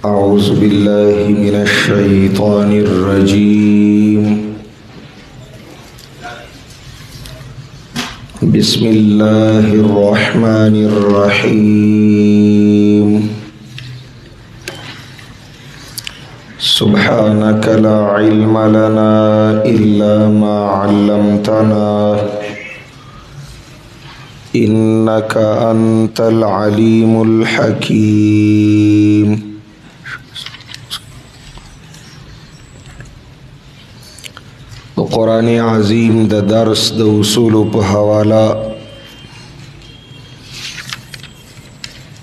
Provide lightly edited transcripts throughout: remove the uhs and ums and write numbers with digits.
أعوذ بالله من الشيطان الرجيم بسم الله الرحمن الرحيم سبحانك لا علم لنا إلا ما علمتنا إنك أنت العليم الحكيم قرآن عظیم د درس د اصول په حواله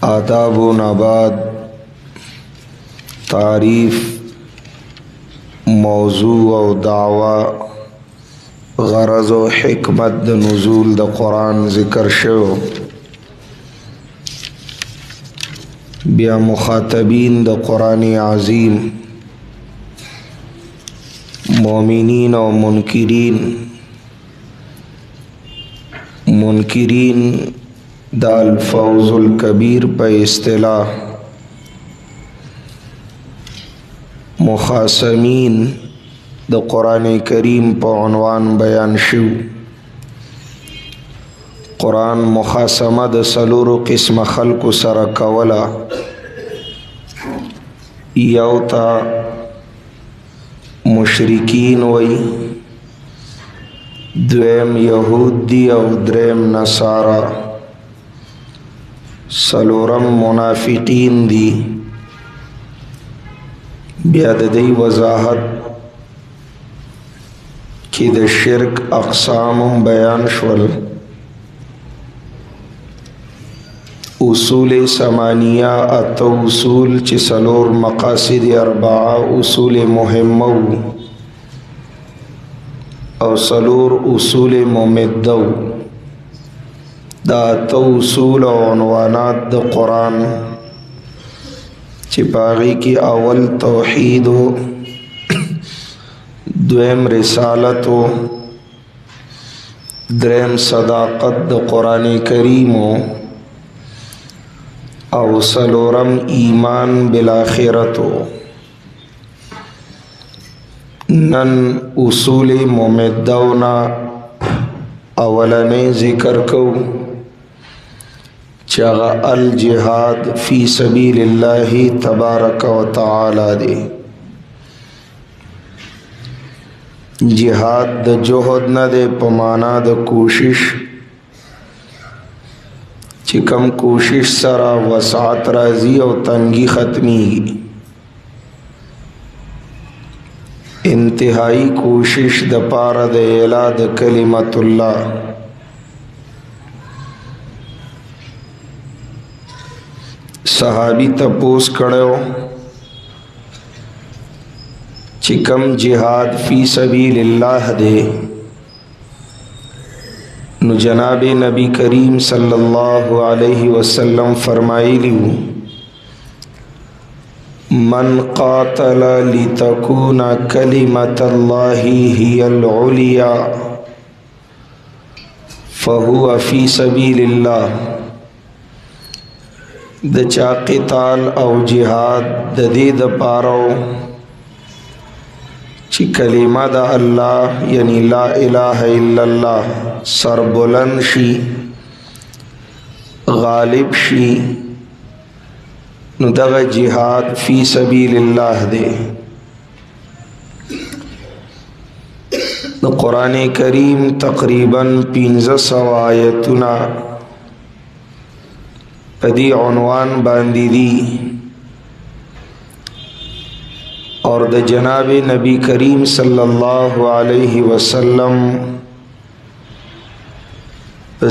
آداب و نبات تعریف موضوع او دعوه غرض و حکمت د نزول د قرآن ذکر شو بیا مخاطبین د قرآن عظیم مومنین و منکرین دا الفوز الکبیر پا اصطلاح مخاصمین دا قرآن کریم پا عنوان بیان شو قرآن مخاصمه دا سلور قسم خلق سر کولا یوتا مشرکین وی دویم یهود دی او دریم نصارا سلورم منافقین دی بیا د دی وضاحت کی د شرک اقسام بیان شول اصول ثمانیہ اتو اصول چی سلور مقاصد اربعہ اصول مهمو او سلور اصول ممدو دا اتو اصول و عنوانات دا قرآن چی پاغی کی اول توحید و دویم رسالت و دریم صداقت دا قرآن کریم و او سلورم ایمان بالآخرتو نن اصول ممدونا اولنے ذکر کو چاگا الجہاد فی سبیل اللہ تبارک و تعالی دے جہاد دا جہد نہ دے پمانا دا کوشش چکم کوشش سرا وسعت رازی او تنگی ختمی انتہائی کوشش د پارا د اعلا د کلمت اللہ صحابی تپوس کڑو چکم جہاد فی سبیل اللہ دے نو جناب نبی کریم صلی اللہ علیہ وسلم فرمائی لیو من قاتل لتکون کلمت اللہ ہی العلیا فہو فی سبیل اللہ د چا قتال او جہاد د دید پارو چی کلمہ دا اللہ یعنی لا الہ الا اللہ سر بلند شی غالب شی نو دغا جہاد فی سبیل اللہ دے قرآن کریم تقریباً 1500 آیتنا پدی عنوان باندی دی اور د جناب نبی کریم صلی اللہ علیہ وسلم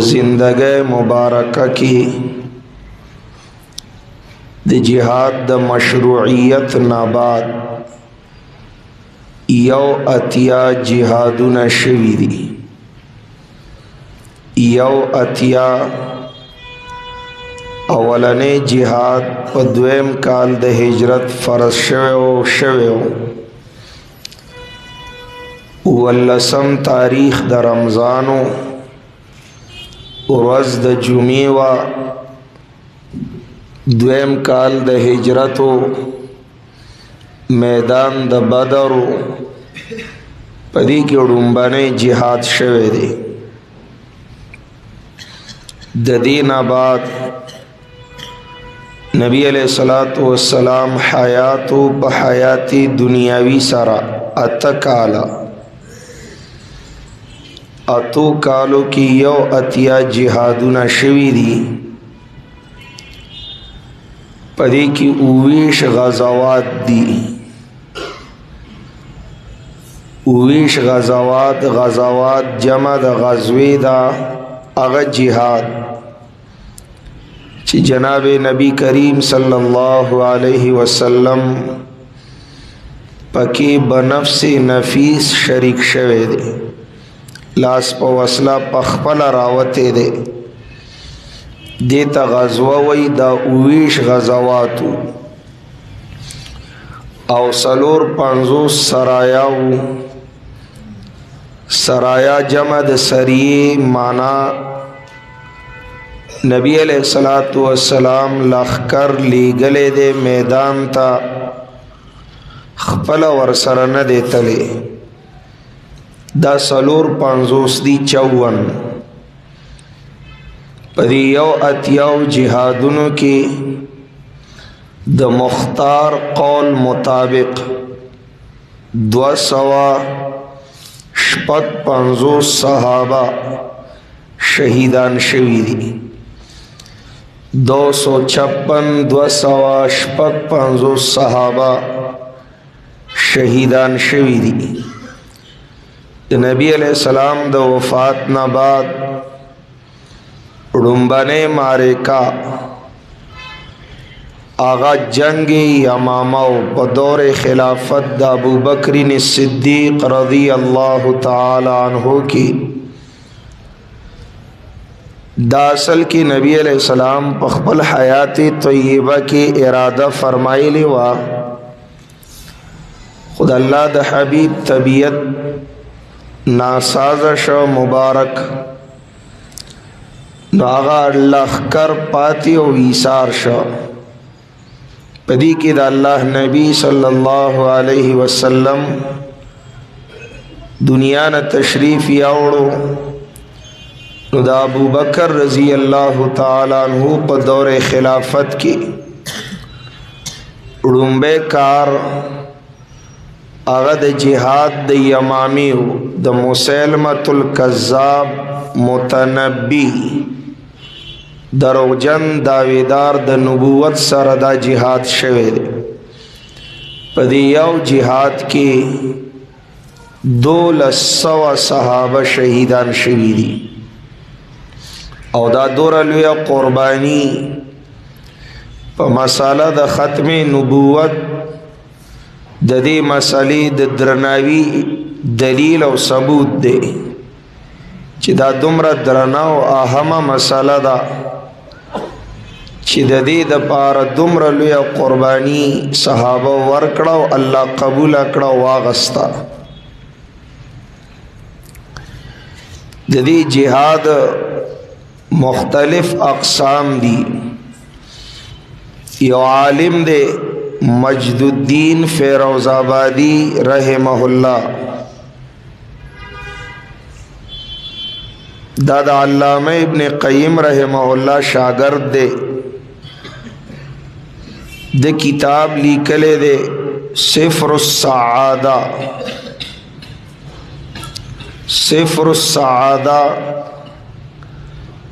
زندگی مبارکہ کی د جہاد د مشروعیت ناباد یو اتیا جہادون شوی دی یو اتیا اولنے جہاد پا دویم کال د ہجرت فرض شویو واللسم تاریخ د رمضانو ورځ د جمعې وا دویم کال د هجرتو میدان د بدر پدې کې ډومبنه jihad شوه دی. د دین بعد نبی علیہ الصلوۃ والسلام حیات په حیاتی دنیاوی سرا اتکالا اتو کالو کی یو اتیا جهادونه شوی دي. پدې کې اویش غزوات دي. اویش غزوات جمع د غزوی دا اغا جهاد چې جناب نبی کریم صلی الله علیه وسلم پکې بنفس نفیس شریک شوه دی. لاس په وسله په خپل راوته دی. دیتا غزوه وی دا اویش غزواتو او سلور 50 سرایاو. سرایا جمع د سریه مانا نبی علیہ الصلوۃ والسلام لخر لیگلے دے میدان تا خپل ورسره نه دی تلی. دا سلور 50 دی 54 پدی یو اتیاو جهادونو کې د مختار قول مطابق 250 صحابہ شہیدان شوی دی. 256 صحابہ شہیدان شوی دی. نبی علیہ السلام د وفات نه بعد ړومبنه مارکا آغا جنگ یمامہ په دور خلافت د ابو بکر صدیق رضی اللہ تعالی عنہ کی دا اصل کی نبی علیہ السلام په خپل حیات طیبہ کی ارادہ فرمایلی وا. خدا اللہ د حبیب طبیعت ناسازش مبارک نو آغا لخکر پاتی و ویسار شو. پدی کی دا اللہ نبی صلی اللہ علیہ وسلم دنیا نا تشریف یاوڑو نو دا ابو بکر رضی اللہ تعالی عنہ پا دور خلافت کی ړومبے کار آغا دا جہاد دا یمامیو دا مسلمۃ الکذاب متنبی دروغجن داویدار د نبوت سره دا جهاد شوه دی. پدې یو جهاد کې 1200 صحابه شهیدان شوی دي او دا دور لوی قربانی په مساله د ختم نبوت د دې مسلې د درناوي دلیل او ثبوت دی چې دا دومره درنه او اهمه مساله ده چې د دې د پاره دومره لوی قربانی صحابه ورکړه او الله قبول کړه واغستا. د دې جهاد مختلف اقسام دي. یو عالم دے مجد الدین فیروز آبادی رحمہ اللہ، دادا علامہ ابن قیم رحمہ اللہ شاگرد دے کتاب لیکلے دے سفر السعادہ. سفر السعادہ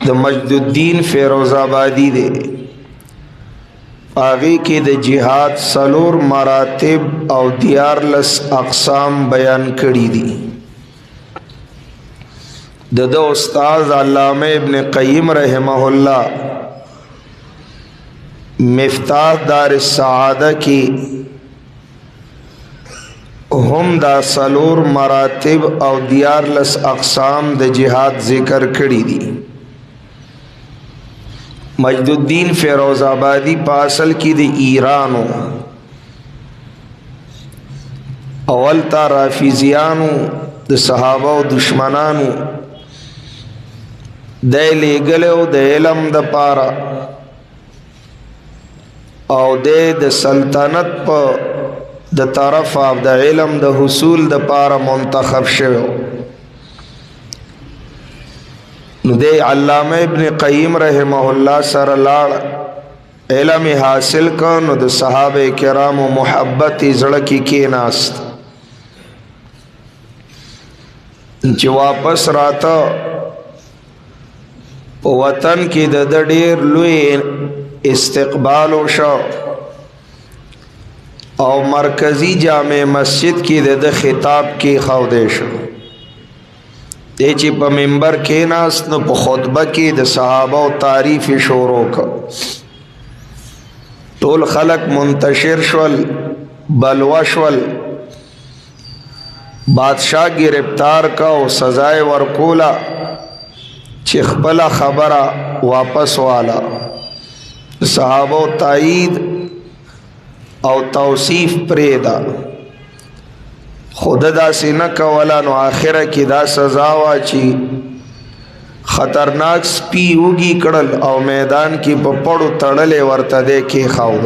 دا مجد الدین فیروز آبادی دے آگے کے دا جہاد سلور مراتب او دیارلس اقسام بیان کری دی. دا استاذ علامہ ابن قیم رحمہ اللہ مفتاح دار السعادہ کی ہم دا سلور مراتب او دیارلس اقسام دا جہاد ذکر کری دی. مجد الدین فیروز آبادی پاسل کی دی ایرانو اول تا رافیزیانو دا صحابہ و دشمنانو دے لے گلے و دے علم دا پارا او دے دا سلطنت پا د طرف او د علم د حصول د پاره منتخب شوی. نو دی علامه ابن قیم رحمه الله سره لاړ، علم حاصل کړ، نو د صحابه کرامو محبت زړه کې کېناست. چې واپس راته په وطن کې د ډېر لوی استقبال وشو او مرکزی جامع مسجد کې د خطاب کې خودې شو. دی چې په منبر کې ناست، نو په خطبه کې د صحابه او تعریف شروع کړ. ټول خلق منتشر شول، بلوا شول. بادشاہ گرفتار کا او سزائے ورکولا چې خپل خبره واپس والا. صحابه تایید او توصیف پریدا، خود دا سینه کولا. نو آخره کې دا سزا وا چې خطرناک سپی وږي کړل او میدان کې په پړو تړلې ورته دی کې خاو،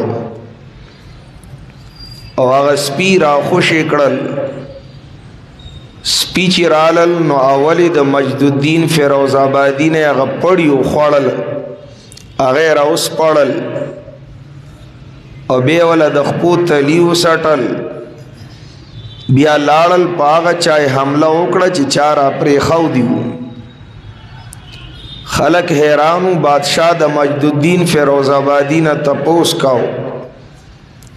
او هغه سپی را خوشې کړل. سپی چې رالل، نو اولی د مجد الدین فیروز آبادی نه هغه پړیو خوړل، هغه را اوس پړل او بیا ولا د خپو تلیو سټل. بیا لاړل په هغه چای حمله وکړه چې چار پرې خو دیو. خلق حیرانو. بادشاہ د مجد الدین فیروز آبادی نه تپوس کاو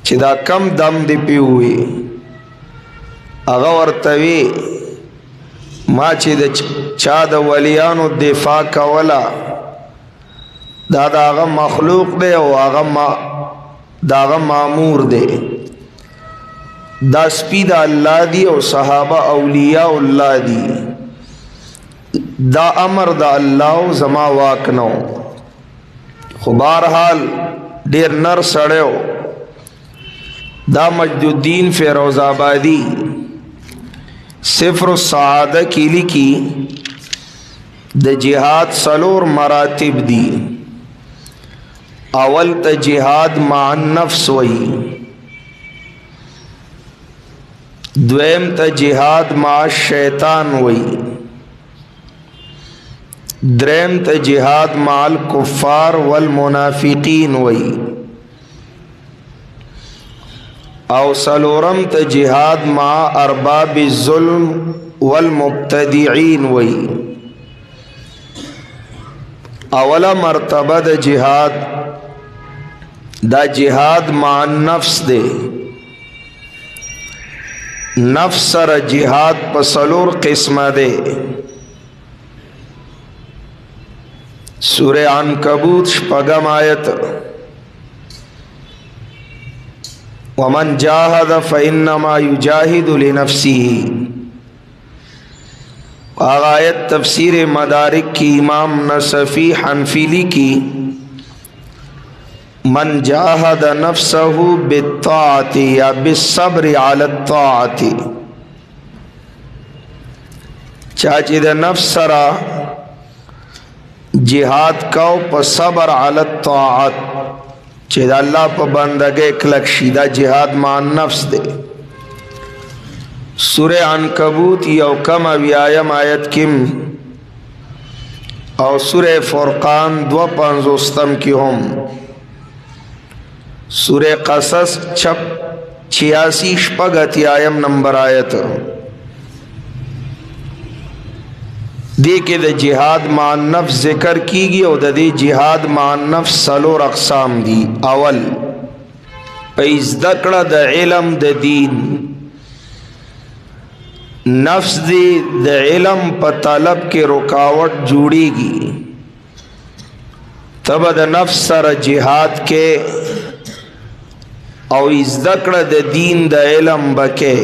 چې دا کم دم دی پیوي. هغه ورته وی ما چې د چا د ولیانو دفاع کولا، دا هغه مخلوق دی او هغه مامور دی. دا سپی د الله دی او صحابه اولیاء الله دی. دا امر د الله او زما واک نو. خو بهرحال ډیر نر سړیو. دا مجد الدین فیروز آبادی سفر السعادہ کی لکی د جہاد سلور مراتب دی. اول تا جہاد مع النفس وی، دویم تا جہاد مع الشیطان وی، دریم تا جہاد مع الکفار والمنافقین وی، او سلورم تا جہاد مع ارباب الظلم والمبتدعین وی. اولا مرتبہ دا جہاد، دا جہاد مع النفس دے. نفس سر جہاد پسلور قسم دے. سورہ عنکبوت شپگم آیت، ومن جاہد فإنما یجاہد لنفسه. آیت تفسیر مدارک کی امام نصفی حنفی کی، من جاہد نفسه بالطاعت یا بالصبر علی الطاعت. چاچی دا نفس سرا جہاد کو پا صبر علی الطاعت، چې دا الله په بندګۍ کلک شي. دا جهاد مع النفس دی. سورہ عنکبوت یو کم اویایم آیت کم او سورہ فرقان 250 کی هم، سورہ قصص 86 شپږ نمبر آیت. دې کې د جهاد مع النفس ذکر کیږي او د دې جهاد مع النفس سلور اقسام دي. اول په زده کړه د علم د دین. نفس دې د علم په طلب کې رکاوټ جوړيږي، تب د نفس سره جهاد کې او زده کړه د دین د علم بکې.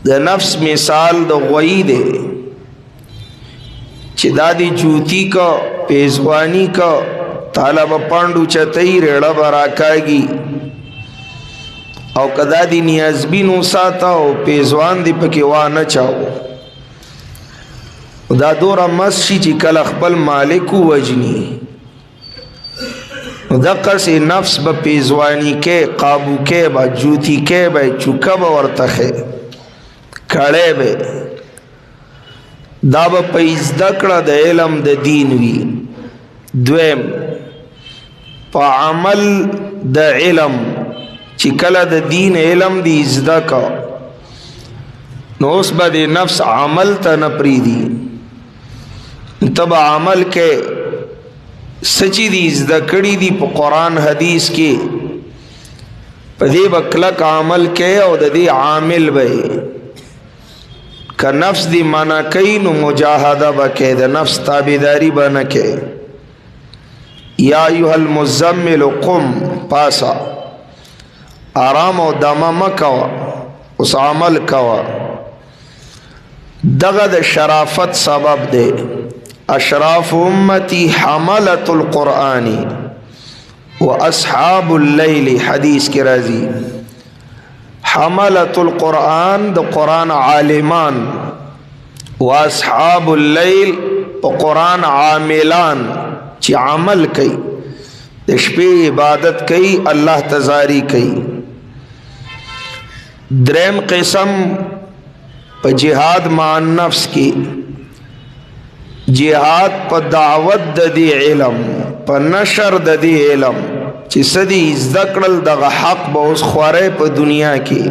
د نفس مثال د غوی دی چې دادی جوتی کا پیزوانی کا طالب پاندو چتئی ریڑا براکاگی او کدا دی نیازبینو ساتا او پیزوان دی پکی وانا چاو. دا دورا مسشی چی کل اخبل مالکو وجنی दक़ा से नफ्स ब पेजवानी के काबू के बा जूती के बा चुकब वर्तखे खड़े बे दा ब पैस दकड़ा द इलम द दीन वी द्वेम पा अमल द इलम चिकला द दीन इलम दी इज़्दा का नोस बदे नफ्स अमल त न प्रीदी तब अमल के सची दी इज़्दा कड़ी दी प कुरान हदीस के पदे बकलक अमल के और दे आमिल बे का नफ्स दी माना कई नु मुजाहदा बके द नफ्स ताबेदारी बन के या अय्युहल मुज़म्मिल कुम पासा आराम और दमा मकवा उस अमल कवा दगद शराफत सबब दे अशराफ उम्मती हमलतुल कुरानी व अस्हाबुल लैली हदीस के राजी हमलतुल कुरान द कुरान आलिमान व अस्हाबुल लैल कुरान आमिलान ची अमल कई दशपे इबादत कई अल्लाह तजारी कई द्रेम किस्म प जिहाद मान नफ्स की जिहाद प दावत ददी इलम प नशर ददी इलम ची सदी इज़्दकड़ल दगा हक बहुत ख्वारे प दुनिया की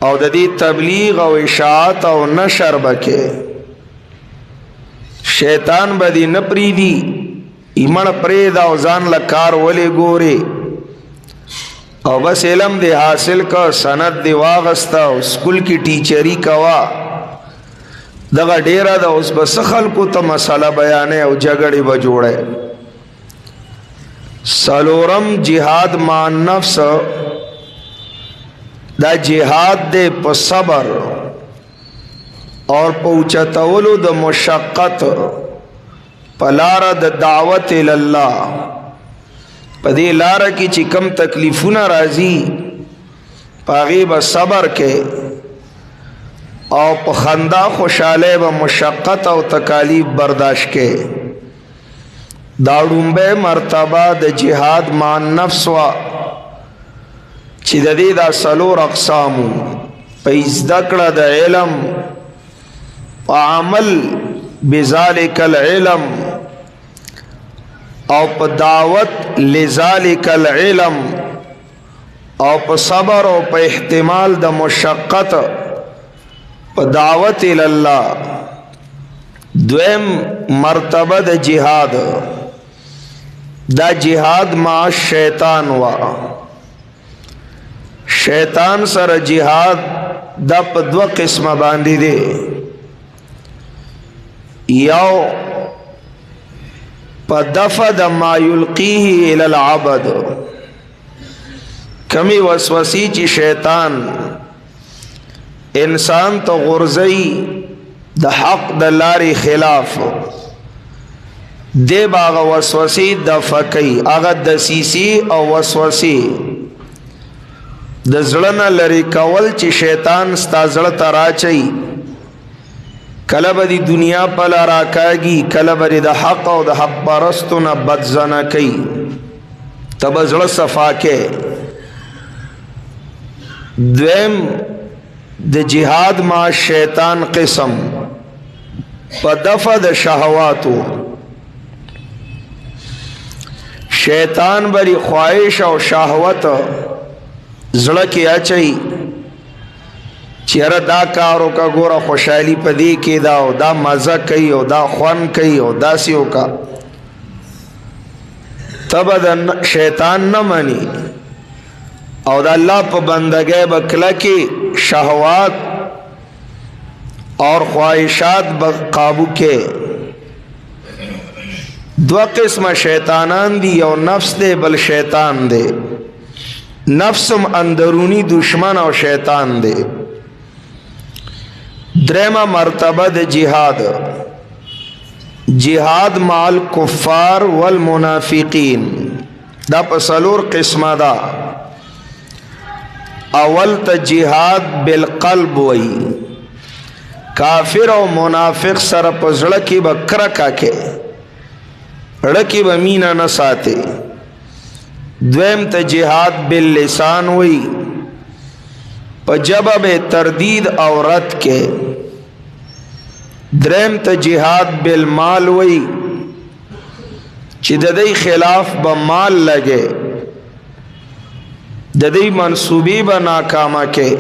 और ददी तबलीग और इशाअत और नशर बके शैतान बदी न प्रीदी इमण प्रेदा और जान लकार वले गोरे और बस इलम दे हासिल का सनद दे वागस्ता स्कूल की टीचरी कवा दगा डेरा दा उस बसखल को तो मसाला बयाने और झगड़े बजोड़े सलोरम जिहाद मान नफ्स दा जिहाद दे प सबर और पहुँचतवलु द मुशक्क़त पलारा द दावत इल्लाह पदे लारा की चिकम तकलीफुना राजी पागी ब सबर के और पखंदा खुशाले व मुशक्क़त और तकालीफ बर्दाश्त के दाड़ुम्बे मरतबा द जिहाद मान नफ्स व चिददी दा सलोर अक़सामु पैज़दकड़ा द इलम अमल बिज़ालिकल इलम और प दावत लिज़ालिकल इलम और प सबर और प इहतिमाल द मुशक्क़त प दावत इल्लाह द्वेम मर्तबा द जिहाद दा जिहाद मा शैतान वा शैतान सर जिहाद दा प दो किस्म बांधी दे याओ पदफद मा युल्कीही इलल अबद कमी वसवसी ची शैतान इंसान तो गुर्ज़ई द हक द लारी खिलाफ दे बाग वसवसी द फकई आगा दसीसी और वसवसी द ज़ड़ना लरी कवल ची शैतान स्ता ज़ड़ तराचई कलबदी दुनिया पला राकागी कलबरी द हक और द हक परस्तु न बदजना कई तब ज़ड़ सफा के द्वेम द जिहाद मा शैतान किस्म पदफद शहवातु शैतान बरी ख्वाहिश और शहवत ज़ड़ के अचई चेहरा दा कारो का गोरा खुशहाली पदी के दाओ दा मज़ा कई हो दा ख्वान कई हो दासियों का तब द शैतान न मनी और अल्लाह प बंदगे बकला की शहवात और ख्वाहिशात बकाबू के दो किस्म शैतानान दी और नफ्स दे बल शैतान दे नफ्सम अंदरूनी दुश्मन और शैतान दे द्रेमा मर्तबा दे जिहाद जिहाद माल कुफ़ार वल मुनाफिकीन दा पसलूर किस्म दा अवल त जिहाद बिलक़ल्ब वई काफिर और मुनाफिक सर पजड़ की बकरा का के ړکی به مینا نه ساتي. دویم ته جهاد باللسان وی، په ژبه به تردید او رد کې. دریم ته جهاد بالمال وی، چې د دې خلاف به مال لګي، د دې منصوبې به ناکامه کې.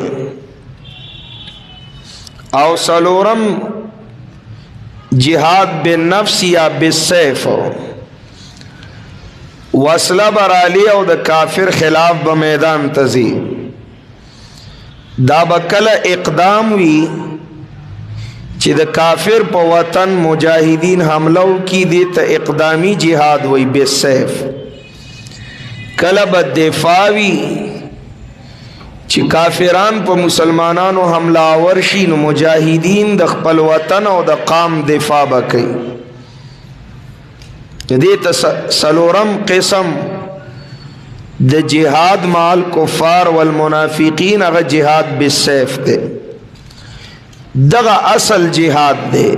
او سلورم جهاد بالنفس یا بالسيف، وصله برالی او د کافر خلاف به میدان تزي. دا بکل اقدام وی چې د کافر په وطن مجاهدین حملو کی دی ته اقدامی جهاد وی بالسيف. کله به دفاع وی چې کافران په مسلمانانو حمله ورشي نو مجاهدین د خپل وطن او د قام دفاع وکړي. دې ته سلورم قسم د جهاد مال کفار والمنافقین هغه جهاد بالسيف دی. دغه اصل جهاد دی.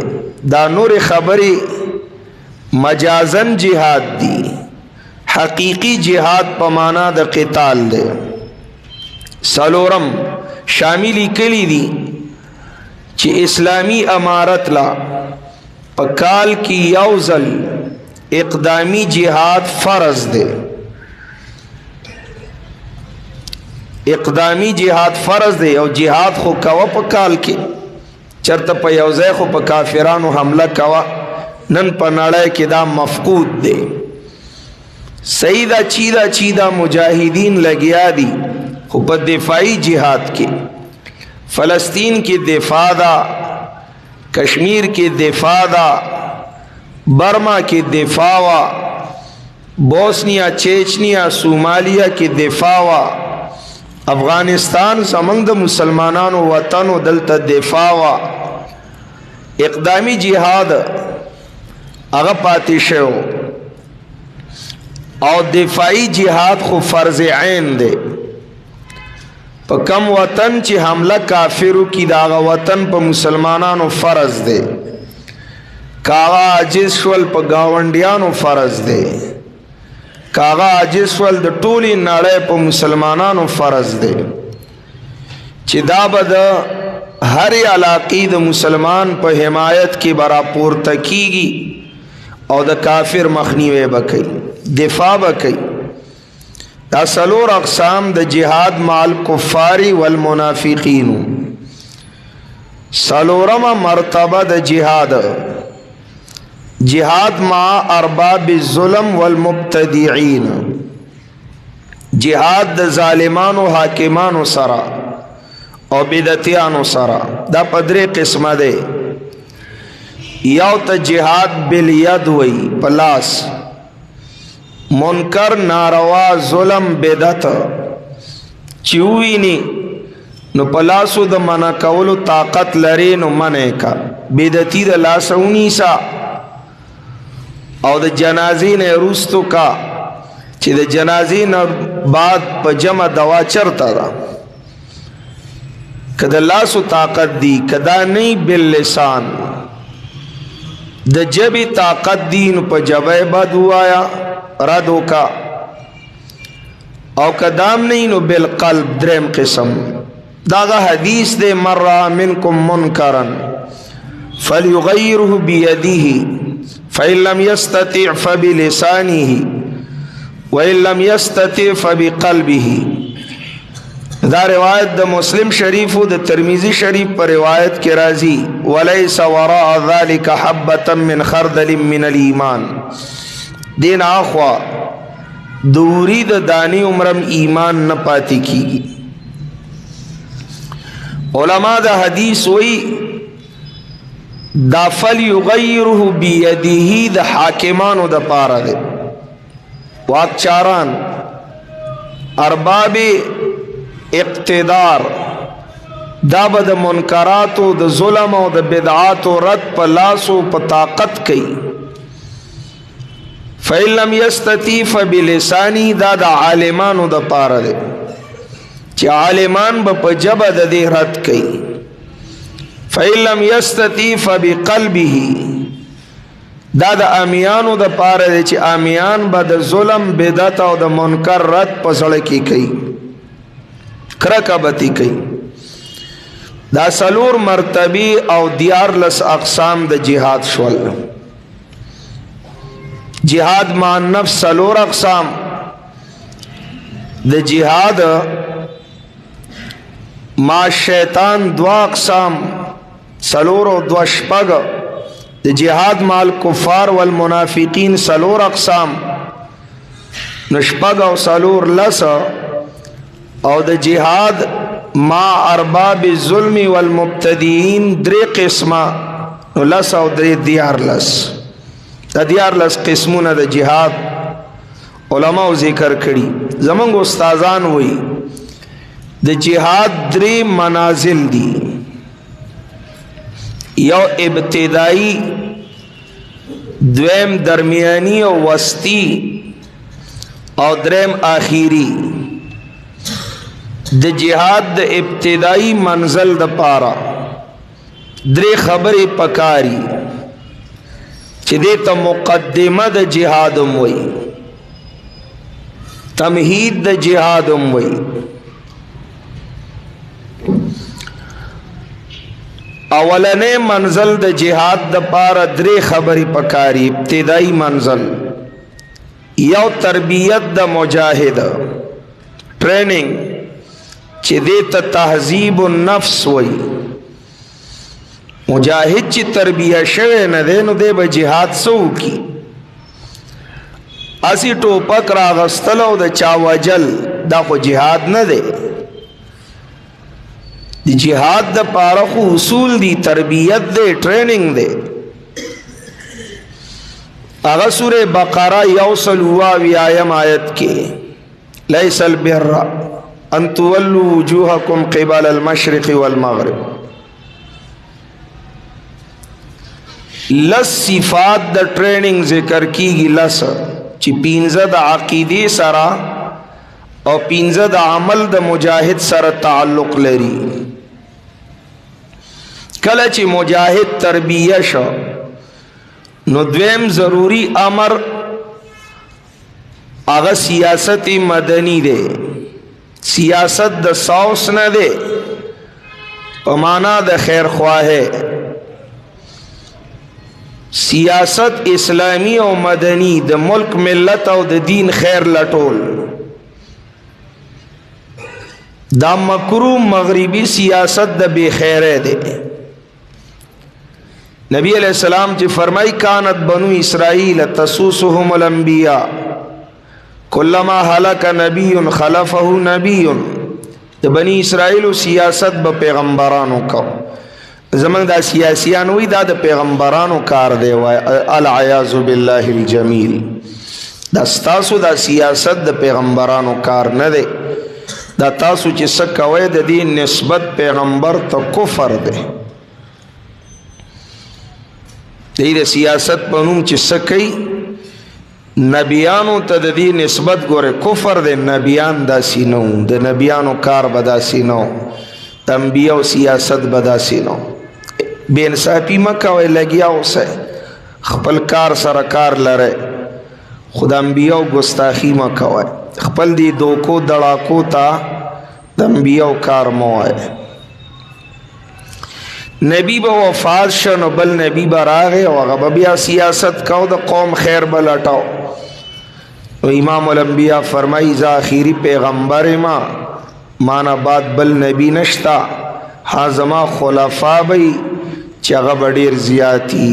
دا نور خبري مجازن جهاد دی، حقیقی جهاد په معنا د قتال دی. سلورم شاملی کلی دی چې اسلامی امارت لا پکال کی یوزل اقدامی جهاد فرض دے. اقدامی جهاد فرض دے او جهاد خو کوا پکال کی چرته په یوځای خو په کافرانو حمله کوا. نن په نړۍ کې دا مفقود دے. سیدا چیدا مجاہدین لگیا دی خو په دفاعی جهاد کې. فلسطین کی دفاع دا، کشمیر کی دفاع دا، برما کی دفاع وا، بوسنیا چیچنیا صومالیہ کی دفاع وا، افغانستان زمنګ د مسلمانانو وطن او دلته دفاع وا. اقدامی جهاد هغه پاتې شو او دفاعی جهاد خو فرض عین دی. په کم وطن چې حمله کافرو کی داغه وطن په مسلمانانو فرض دی. کاغا عاجز شول په گاونډیانو فرض دی. کاغا عاجز شول د ټولي نړۍ په مسلمانانو فرض دی چې دا به د هر علاقې د مسلمان په حمایت کې برا پورته کیږي او د کافر مخنیوي وکړي، دفاع وکړي. دا سلور اقسام د جهاد مال کفاری والمنافقین. سلورم مرتبه د جهاد جهاد مع ارباب الظلم والمبتدعين. جهاد د ظالمانو حاکمانو سره او بدعتیانو سره. دا پدری قسمه ده. یو ته جهاد بالید وی پلاس، منکر ناروا ظلم بدعت چوینی نو پلاسو د منع کولو طاقت لري نو منع کا. بدعتی د لاسونی سا او د جنازې نه روستو کا چې د جنازې نه بعد په جمع دوا چرتا دا. کده لاسو طاقت دی کدا نه باللسان د جبی طاقت دی نو په جبه بد وایا ردو کا. او کدام نه نو بالقلب درم قسم. داغه حدیث دے مرہ منکم منکرا فلیغیره بیده فإن لم يستطع فبلسانه وإن لم يستطع فبقلبه. دا روایت د مسلم شریف و د ترمذی شریف پر روایت کے راضی وليس وراء ذلك حبة من خردل من الایمان. دین آخوا دوری د دانی عمرم ایمان نہ پاتی کی. علماء دا حدیث وی دا فلیغیره بیده دا حاکمانو دا پارا دے. واقچاران ارباب اقتدار دا با دا منکراتو دا ظلم و دا بدعاتو رد پا لاسو پا طاقت کئی. فَإِن لَمْ يَسْتَطِعْ فَبِلِسَانِهِ دا دا عالمانو دا پارا دے چی عالمان با پا جبا دا دے رد کئی. فَإِن لَمْ يَسْتَطِعْ فَبِقَلْبِهِ دا د امیانو د پاره دی چې امیان به د ظلم بدعت او د منکر رد په زړه کې کوي، کرکه بتی کوي. دا سلور مرتبی او دیارلس اقسام د جهاد شول. جهاد مع نفس سلور اقسام، د جهاد مع شیطان دوا اقسام سلور او دوا شپگ، د جهاد مع الکفار والمنافقین سلور اقسام نشپگ او سلور لس، او د جهاد مع ارباب الظلم والمبتدئین درې قسمه لس او درې دیارلس. د دیارلس قسمونه د جهاد علماء ذکر کړي. زمونږ استادان وایي د جهاد درې منازل دي، یو ابتدائی، دویم درمیانی او وسطی، او دریم آخری. د جهاد د ابتدائی منزل د پارا درې خبرې پکاري چې دې ته مقدمه د جهاد هم وایي، تمهید د جهاد هم وایي. اولنې منزل د جهاد د پاره درې خبرې پکاري. ابتدائی منزل یو تربیت د مجاهد، ټریننګ چې دې ته تهذیب النفس وایي. مجاهد چې تربیه شوی نه دی نو دی به جهاد څه وکړي؟ اسی ټوپک راغستل او د چا وجل دا خو جهاد نه دی. د جهاد د پاره خو اصول دی، تربیت دی، ټریننګ دی. هغه سورہ بقره 128 آیت کې لیس البر ان تولوا وجوهکم قبل المشرق والمغرب، لس صفات د ټریننګ ذکر کیږي. لس چې پینځه د عقیدې سره او پینځه د عمل د مجاهد سره تعلق لري. کله چې مجاهد تربیه شو نو دویم ضروری امر هغه سیاست مدنی دی. سیاست د ساوس نه دی په معنا د خیر خواهه. سیاست اسلامی او مدنی د ملک ملت او د دین خیر لټول. دا مکرو مغربی سیاست د بے خیره دی. نبی علیہ السلام چې فرمای کانت بنو اسرائیل تسوسهم الانبیاء کلما هلك نبی خلفه نبی. د بنی اسرائیل سیاست به پیغمبرانو کو. زمنګ دا سیاسيان وی دا د پیغمبرانو کار دی وای العیاذ بالله الجمیل. دا تاسو دا سیاست د پیغمبرانو کار نه دی. دا تاسو چې څه کوي د دې نسبت پیغمبر ته کفر دی. د سیاست په نوم چې څه کوي نبیانو ته د دې نسبت ګوره کفر دی. نبیان داسې نو، د نبیانو کار به داسې نو، د انبیاو سیاست به داسې نو. بے انصافی مه کوئ، لګیا اوسئ، خپل کار سره کار لرئ. خو د انبیاو ګستاخي مه کوئ، خپل دې دوکو دړاکو ته د انبیاو کار مه وایئ. نبی به وفات شو نو بل نبی به راغی او هغه به بیا سیاست کو، د قوم خیر به لټاو. نو امام الانبیاء فرمایي زه آخري پیغمبر ما، مانا بعد بل نبی نشتا. ها زما خلفا بی چې هغه به ډېر زیاتی،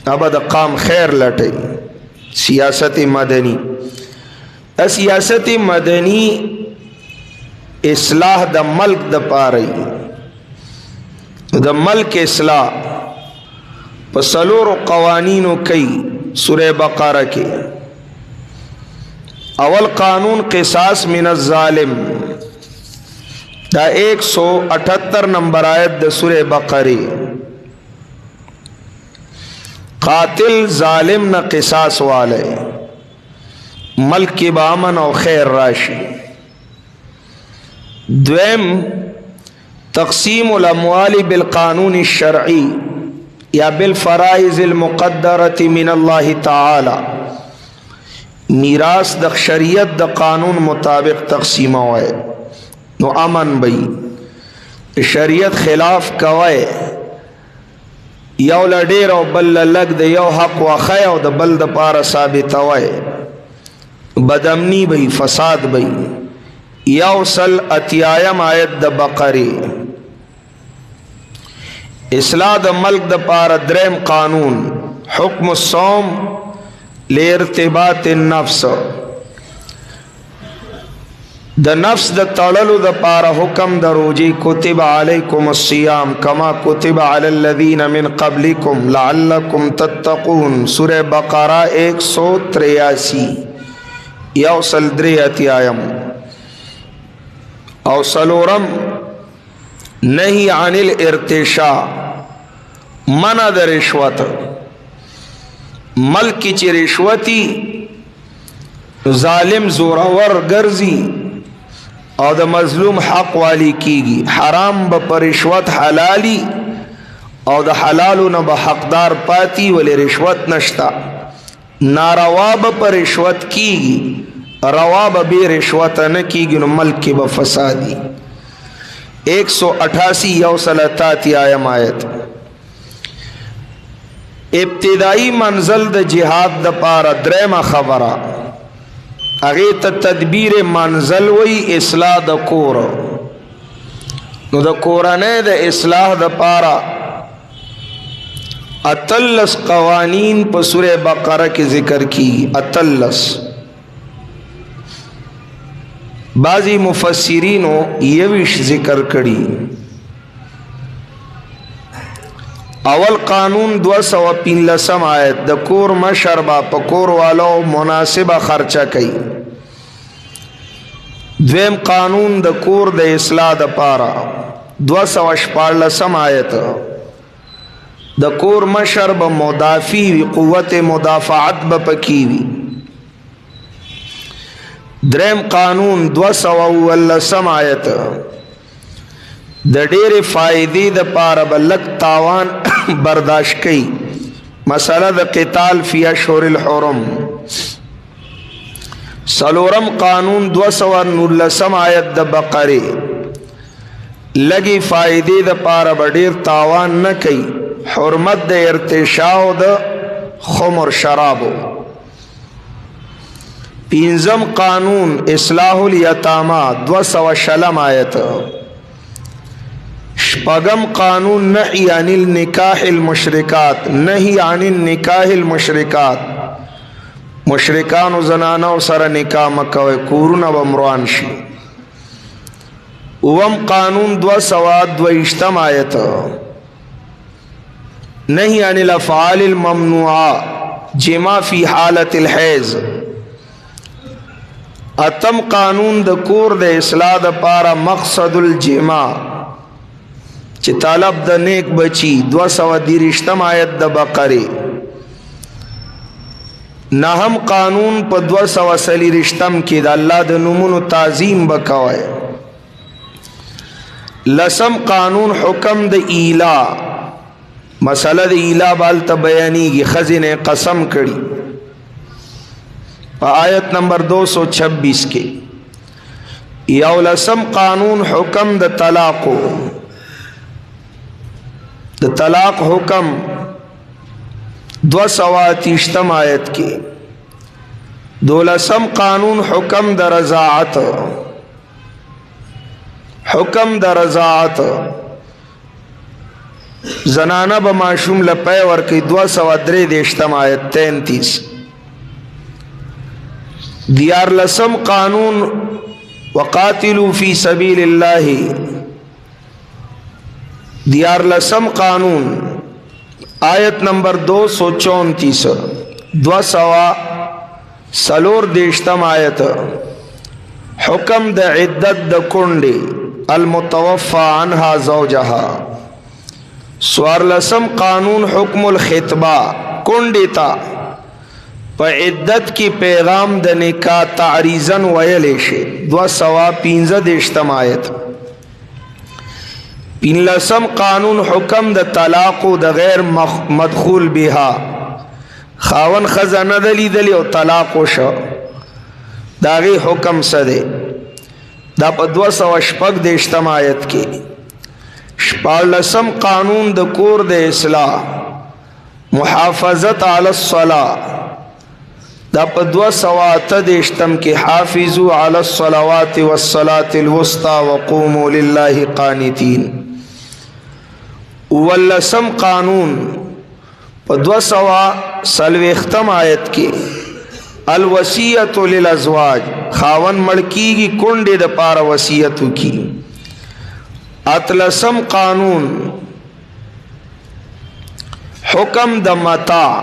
هغه د قام خیر لټي. سیاست مدنی، سیاست مدنی اصلاح د ملک د پاره، د ملک اصلاح په څلورو قوانینو کوي. سورہ بقره کې اول قانون قصاص من الظالم، دا 178 نمبر آیت د سورہ بقره. قاتل ظالم نہ قصاص والے، ملک کی بامن او خیر راشی. دویم تقسیم الاموال بالقانون الشرعی، या बिलफराइज़ अलमुक़द्दरति मिन अल्लाह ताला, मीरास द शरीयत द कानून मुताबिक तकसीम हुए नो अमन भई शरीयत खिलाफ कवाए यौ लडेर और बल लग दे यौ हक व खै और द बल द पार साबित हुए बदमनी भई फसाद भई यौ सल अतियायम आयत द बकरी इस्लाह द मल्क द पार द्रेम कानून हुक्म सौम लेरतिबात नफ्स द नफ्स द तड़लु द पारा हुक्म द रोजी कुतिब अलैकुम सियाम कमा कुतिब अलल लदीन मिन क़ब्लिकुम लअल्लकुम तत्तक़ून सूरह बकरा 183 यौसल द्रियतियायम औसलोरम नहीं अनिल इर्तिशा मना द रिश्वत मल्क की ची रिश्वती जालिम जोरावर गर्जी और द मजलूम हक वाली कीगी हराम ब पर रिश्वत हलाली और द हलालु न ब हकदार पाती वले रिश्वत नश्ता नारवा ब पर रिश्वत कीगी रवा ब बे रिश्वत न कीगी न मल्क की ब फसादी 188 यौसलताती आयम आयत इब्तिदाई मंजिल द जिहाद द पारा द्रेमा खबरा अगे तदबीर मंजिल वही इस्लाह द कोर नो द कोरने द इस्लाह द पारा अतल्लस कवानीन पर सूरह बकरा के जिक्र की अतल्लस बाजी मुफस्सिरीनो ये विश जिक्र करी अवल कानून 203 आयत द कोर मशरबा पकोर वालो मुनासिबा खर्चा कई द्वेम कानून द कोर द इस्लाह द पारा 214 आयत द कोर मशरब मुदाफी कुव्वत मुदाफात ब पकीवी द्रेम कानून 219 आयत द डेरे फायदे द पारा बलक तावान बर्दाश्त कई मसला द क़िताल फी अशहुरिल हुरम सलोरम कानून 219 आयत द बकरे लगी फायदे द पारा बडेर तावान न कई हुरमत द इर्तिशाओ द खुमर शराबो पिंजम कानून इस्लाहुल यतामा 206 आयत शपगम कानून नहीं अनिल निकाहिल मुशरिकात नहीं अनिल निकाहिल मुशरिकात मुशरिकान जनाना सर निकाह मकवे कूरुन व मरवानशी उवम कानून 222 आयत नहीं अनिल अफ़आलिल ममनुआ जिमा फी हालतिल हैज़ अतम कानून द कोर द इस्लाह द पारा मकसदुल जिमा च तालब द नेक बची 223 आयत द बकरे नहम कानून पर 240 की द अल्लाह द नुमुन ताजीम बकवाए लसम कानून हुक्म द ईला मसला द ईला बाल तबयानी की खजिने कसम कड़ी आयत नंबर 226 के यौलसम कानून हुक्म द तलाक़ो द तलाक़ हुक्म 238 आयत के दोलसम कानून हुक्म द रज़ाअत हुक्म द रज़ाअत जनाना बमाशूम लपे वर की 263 आयत 33 दियार लसम कानून वक़ातिलू फ़ी सबीलिल्लाहि दियार लसम कानून आयत नंबर 234 243 आयत हुक्म द इद्दत द कुंडे अलमुतवफ़ा अन्हा ज़ौजहा स्वार लसम कानून हुक्मुल खितबा कुंडिता प इद्दत की पैगाम द निकाह तारीज़न वयलेशे 215 आयत پنلسم قانون حکم د طلاق و د غیر مدخول بها، خاون خزه نه دلیدلی او طلاق وشو، داغی حکم سده دا په 286 آیت کې. شپاړلسم قانون د کور د اصلاح محافظت علی الصلاة، دا په 228 کې حافظوا علی الصلوات والصلاة الوسطى وقوموا لله قانتين. ولسم قانون په 240 آیت کې الوصیت للازواج، خاون مړکیږي کونډې د پاره وصیت وکي. اتلسم قانون حکم د متاع،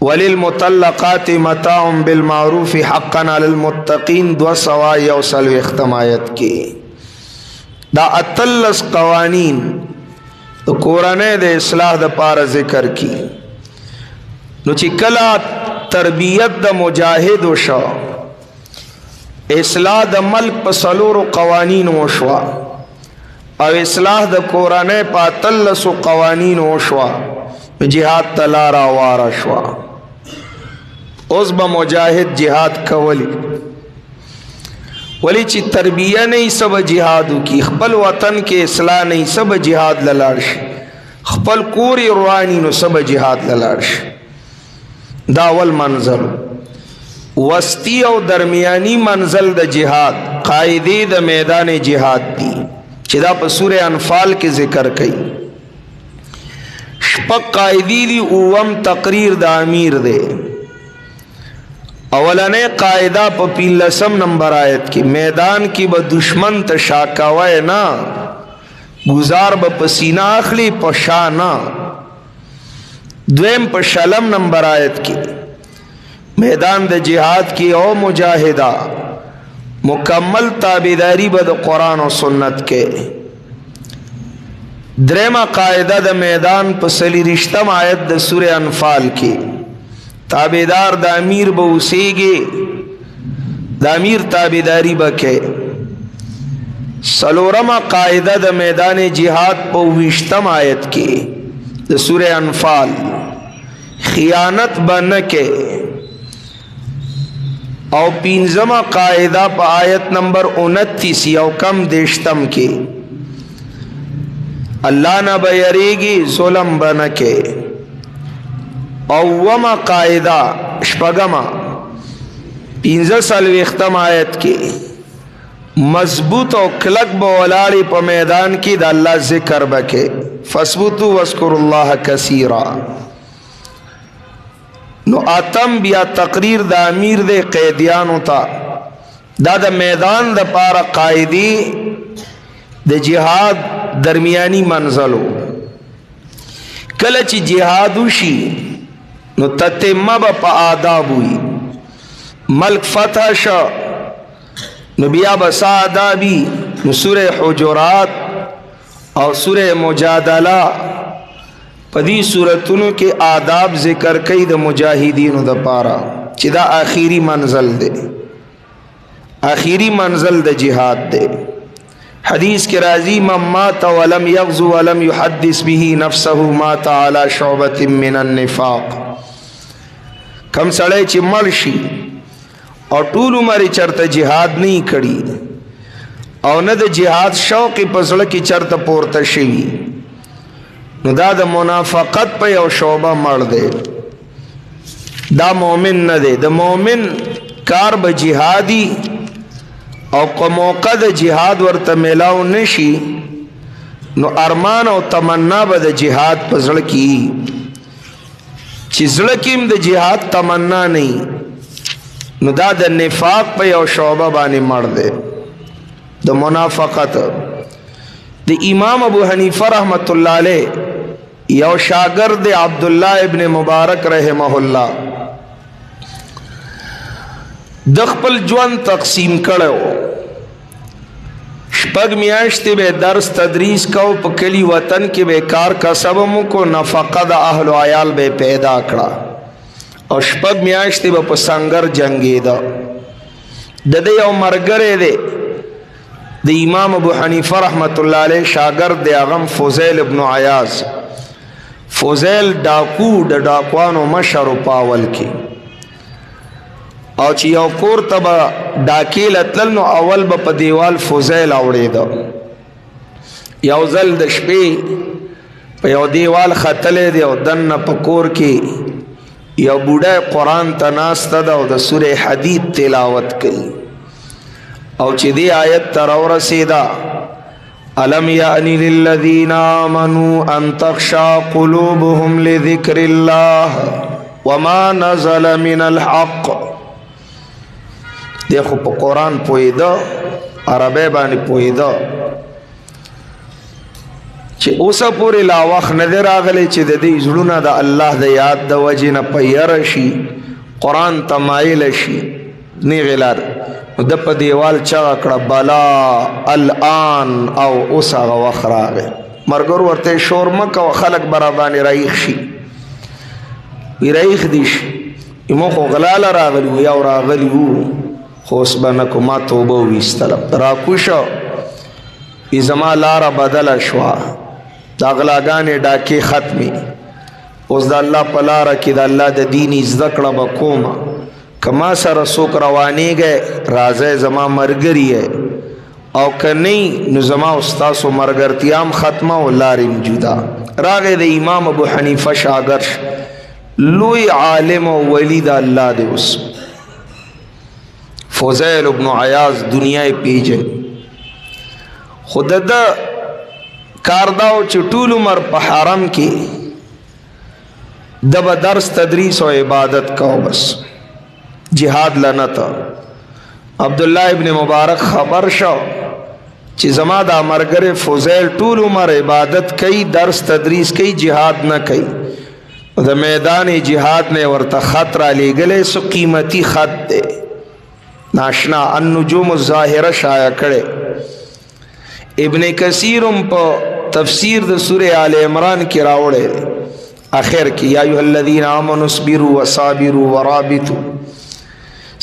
وللمطلقات متاع بالمعروف حقا علی المتقین، 241 آیت کې. دا اتلس قوانین د کورنۍ د اصلاح د پاره ذکر کی. نو چې کله تربیت د مجاهد وشو، اصلاح د ملک په څلورو قوانین وشوا او اصلاح د کورنۍ په اتلسو قوانین وشوا، جهاد تلارا وارا شوا. اوس به مجاهد جهاد کولی، ولی چې تربیه نه سب جهادو کی، خپل وطن کې اصلاح نه سب جهاد للاړ شي، خپل کوری رواني نو سب جهاد للاړ شي. دا اول منزل. وسطی او درمیانی منزل د جهاد قاعده د میدان جهاد دی چې دا په سوره انفال کې ذکر کړي. شپږ قاعده دی، اوم تقریر د امیر دی. اولنې قاعده په 15 نمبر آیت کې، میدان کې به دشمن ته شاکاوه نه، گزار به پسینه اخلی پشانا. دویم په 60 نمبر آیت کې میدان د جهاد کې او مجاهدہ مکمل تابعداری به د قرآن او سنت کې. دریمه قاعده د میدان په 30 آیت د سوره انفال کې تابعدار د امیر به اوسېږي، د امیر تابعداری به کې. څلورمه قاعده د میدان جهاد په 20 آیت کې د سوره انفال خیانت به نه کې. او 15مه قاعده په آیت نمبر 29 یو کم دیشتم کې الله نه به یریږي، ظلم به نه کې. اومه قاعده شپږمه 45 آیت کې مضبوط او کلک به ولاړی په میدان کې د الله ذکر بکې. فثبتوا واذکروا الله کثیرا. نو اتم بیا تقریر د امیر د قیدیانو ته، دا د میدان د پاره قاعده د جهاد درمیانی منزلو. کله چې جهاد وشي نو تتمه به په آداب وي. ملک فتح شو نو بیا به سا آدابي. نو سوره حجرات او سوره مجادله په دې سورتونو کې آداب ذکر کوي د مجاهدینو د پاره چې دا آخري منزل دی، آخري منزل د جهاد دی. حدیث کې راځي من مات ولم یغزو ولم یحدث به نفسه مات علی شعبة من النفاق. کم سړی چې مړ شي او ټول عمر چرته جهاد نه کړي او نه د جهاد شوق په زړه کې چرته پورته شي، نو دا د منافقت په یو شعبه مړ دی، دا مومن نه دی. د مومن کار به جهادي او که موقع د جهاد ورته میلاو نشي نو ارمان او تمنا به د جهاد په زړه کې، چې زړه کې هم د جهاد تمنا نه، نو دا د نفاق په یو شعبه باندې مړ دی، د منافقت. د امام ابو حنیفه رحمت الله علیه یو شاگرد عبد الله ابن مبارک رحمه الله د خپل ژوند تقسیم کړو. شپږ میاشتې به درس تدریس کو، په کلی وطن کې به کار کسب مو کو، نفقه د اهل و عیال به پیدا کړه، او شپږ میاشتې به په سنگر جنگیدا. د دې یو مرګره دی د امام ابو حنیفه رحمت الله علیه شاگرد دی اغم فضیل ابن عیاض. فضیل ډاکو د ډاکوانو مشر پاول کې، او چې یو کور ته به ډاکې لتلل نو اول به په دیوال فضیل اوړېده. یو ځل د شپې په یو دیوال ختلی دی او دننه په کور کې یو بوډی قرآن ته ناسته ده او د سورې حدید تلاوت کوي، او چې دی آیت ته راورسېده الم یأن للذین آمنوا ان تخشع قلوبهم لذکر الله وما نزل من الحق. دی خو په قرآن پوهېده، عربی باندې پوهېده، چې اوسه پورې لا وخت نه دی راغلی چې د دې زړونه د الله د یاد د وجې نه په یره شي، قرآن ته مایله شي. نیغې لار نو د په دیوال چغه کړه بلا الان، او اوس هغه وخت راغی. مرګر ورته شور مه کوه، خلک به راباندې رایخ شي. وی رایخ دي شي، موږ خو غلاله راغلي وو، یو راغلي وو خو اوس به نه کو، ما توبه وویستله. راکوشه وی زما لاره بدله شوه، دا غلاګانې ډاکې ختمې، اوس د الله په لاره کې د الله د دین زده کړه به کومه. که ما سره څوک روانېږئ راځئ زما ملګري یې، او که نه نو زما او ستاسو ملګرتیا هم ختمه او لارې هم جدا. راغی د امام ابو حنیفه شاګرد، لوی عالم او ولی د الله دی. اوس فضیل ابن عیاض دنیا یې پیژني، خو د ده کار دا و چې ټول عمر په حرم کې د به درس تدریس او عبادت کو، بس جهاد لنته. عبدالله ابن مبارک خبر شو چې زما دا مرګره فضیل ټول عمر عبادت کوي، درس تدریس کوي، جهاد نه کوي. د میدان جهاد نه ورته خط را لېږلی، سو قیمتي خط دی، ناشنا النجوم الظاهره شایع کړی. ابن کثیرم په تفسیر د سورہ آل عمران کې راوړی اخر کې یا ایها الذین آمنوا اصبروا وصابروا ورابطوا.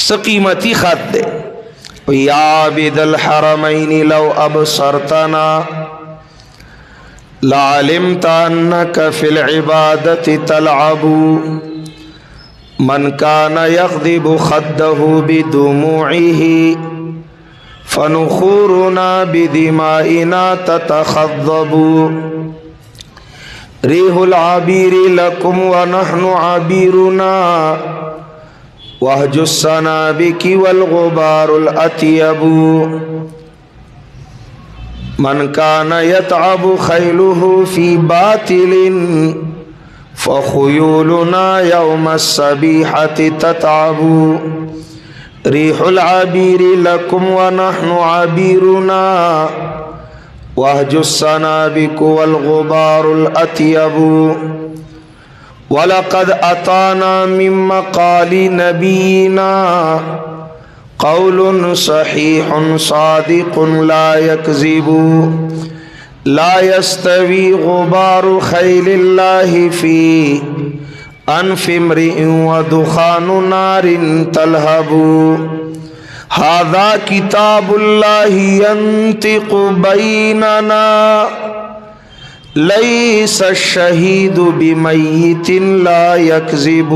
سقیمتی خط دے یا عابد الحرمین لو ابصرتنا لعلمت انک فی العبادت تلعب من کان یغضب خده بدموعه فنخورنا بدمائنا تتخضب ریح العبیر لکم ونحن عبیرنا وهج السنابك والغبار الأطيب من كان يتعب خيله في باطل فخيولنا يوم الصبيحة تتعب ريح العبير لكم ونحن عبيرنا وهج السنابك والغبار الأطيب وَلَقَدْ أَتَانَا مِن مَّقَالِ نَبِيِّنَا قَوْلٌ صَحِيحٌ صَادِقٌ لَا يَكْذِبُ لَا يَسْتَوِي غُبَارُ خَيْلِ اللَّهِ فِي أَنْفِ امْرِئٍ وَدُخَانُ نَارٍ تَلْهَبُ هَذَا كِتَابُ اللَّهِ يَنطِقُ بَيْنَنَا لیس الشہید بمیت لا یکذب.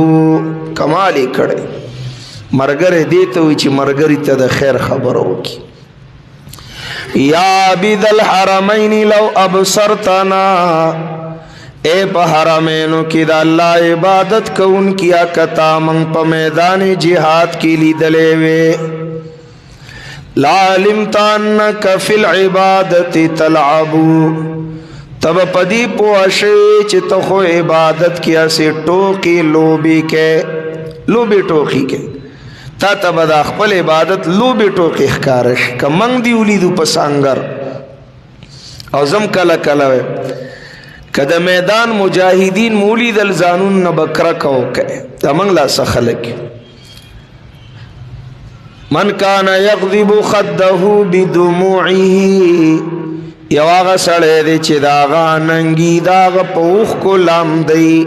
کمال کړي مرګره دیته وي چې مرګري ته د خیر خبر وکي. یا عبد الحرمین لو ابصرتنا، اے په حرمینو کې د الله عبادت کون کیا کتا من په میدان جهاد کې لیدلې وې، لا علمت انک فی العبادت تلعب، تب پدی پوشی چی تو خو عبادت کیا سے ٹوکی لوبی کے لوبی ٹوکی کے تا تب دا خپل عبادت لوبی ٹوکی اخکارش که منگ دی ولیدو پسانگر او زم کلا کلاوے که دا میدان مجاہدین مولید الزانون نبکرکو که دا منگ لا سخلک من کان یغضب خده بدموعه، یو آغا سڑے دے چی داغا ننگی داغا پوخ کو لام دی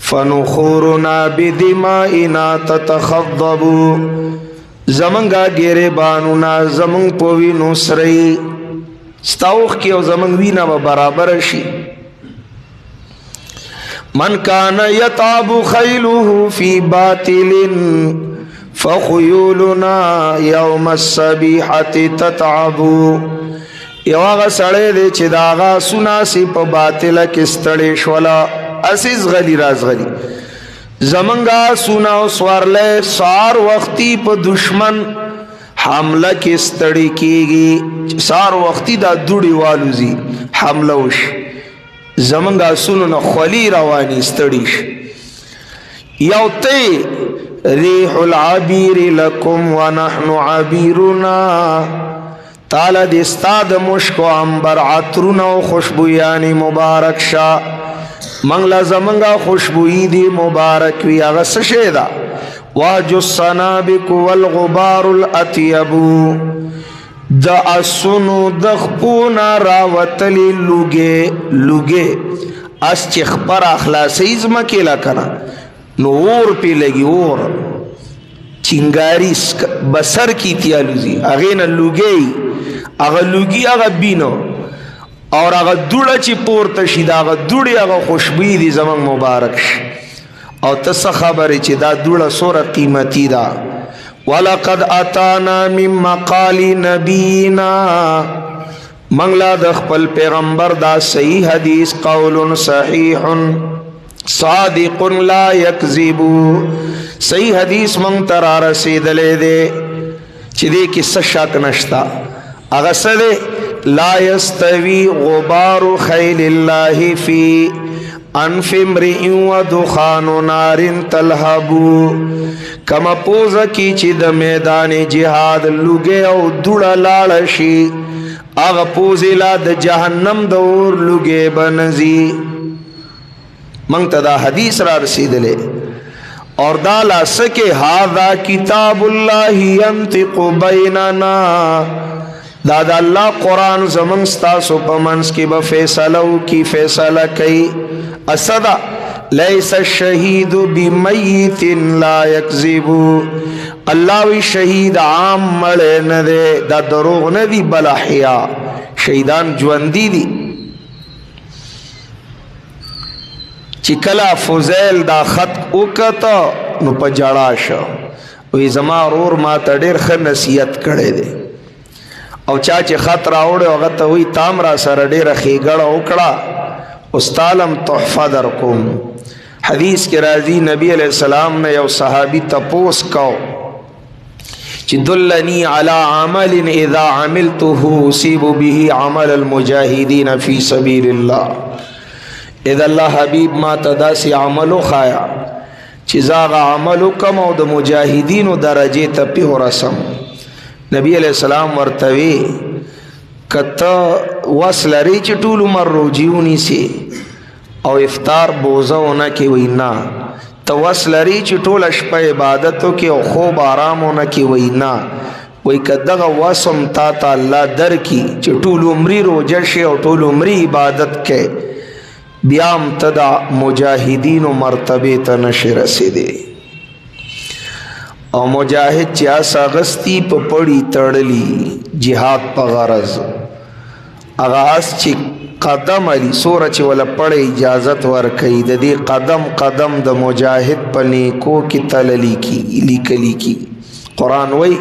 فنخورنا بدمائنا تتخضبو زمنگا گیره بانونا زمنگ پوی نسرئی ستاوخ کی او زمنگ وینا و برابر شی من کان یطاب خیلوه فی باطل فخیولنا یوم الصبیحت تتعبو یو آغا سڑے دے چی دا آغا سناسی پا باطلہ کستڑی شولا اسیز غلی راز غلی زمنگا سناو سوارلے سار وقتی پا دشمن حملہ کستڑی کیگی سار وقتی دا دوڑی والوزی حملوش زمنگا سنو خلی روانی استڑیش یو تی ریح العبیر لکم ونحن عبیرنا تالا دستاد مشکو عنبر عطرنا و خوشبویانی مبارک شا منگلا زمنگا خوشبوئی دی مبارک وی اغس شیدہ واجو السنابک والغبار الاتیبو دا اسونو دخپونا راوتلی لوگے اس چخ پر اخلاسی زمکیلا کنا نو اور پی لگی اور چنگاری بسر کی تیالوزی اغین لوگی اغا لوگی اغا بینو اور اغا دوڑا چی پورتا شید اغا دوڑی اغا خوشبوئی دی زمان مبارک ش او تس خبری چی دا دوڑا سورا قیمتی دا وَلَقَدْ أَتَانَا مِن مَقَالِ نَبِيِّنَا منگلا دخپل پیغمبر دا صحیح حدیث قول صحیح صادق لا یکذبو صحیح حدیث منگ ترا رسید لے دے چی دے کس شک نشتا اغسل لا یستوی غبار خیل اللہ فی انف امرئ و دخان نار تلہبو کما پوزا کی چی دا میدان جہاد لگے او دوڑا لالشی اغا پوزی لا دا جہنم دور لگے بنزی منگتا دا حدیث را رسید لے اور دا لا سکے ہاذا کتاب اللہ ینطق بیننا دا اللہ قرآن زمنستاسو پمنس کی بفیصلو کی فیصلہ کئی اسدا لیس الشہید بمیت لا یکذبو اللہ وی شہید عام مڑے ندے دا دروغ ندی بلا حیا شہیدان جوندی دی چکلا فوزیل دا خط اوکتا نو پا جڑا شو وی زما رور ما تا دیر خر نصیحت کڑے دے او چاچے خط راوڑے وغتا وی تام را سر دیر خیگڑا اکڑا استالم تحفہ در کم حدیث کے راضی نبی علیہ السلام نے یو صحابی تپوس کو چی دلنی علی عمل اذا عملته اصیب به عمل المجاہدین فی سبیل اللہ اذا اللہ حبیب ما تداسی عملو خایا چی زاغ عملو کم او دا مجاہدین درجے تپی ہو رسم نبی علیہ السلام ورتوی کتا وصل ری چی طول عمر روجیونی سی او افطار بوزونا کی وینا تا وصل ری چی طول اشپا عبادتو کی او خوب آرامونا کی وینا وی کدغ وصم تا تا اللہ در کی چی طول عمری روجش او طول عمری عبادت کے بیام تدا مجاہدین و مرتبے تنشر سے دے او مجاہد چی آسا غستی پا پڑی تڑلی جہاد پا غرض اغاز چی قدم علی سورہ چی والا پڑے اجازت ورکی دا دی قدم قدم دا مجاہد پا نیکو کی تللی کی قرآن وی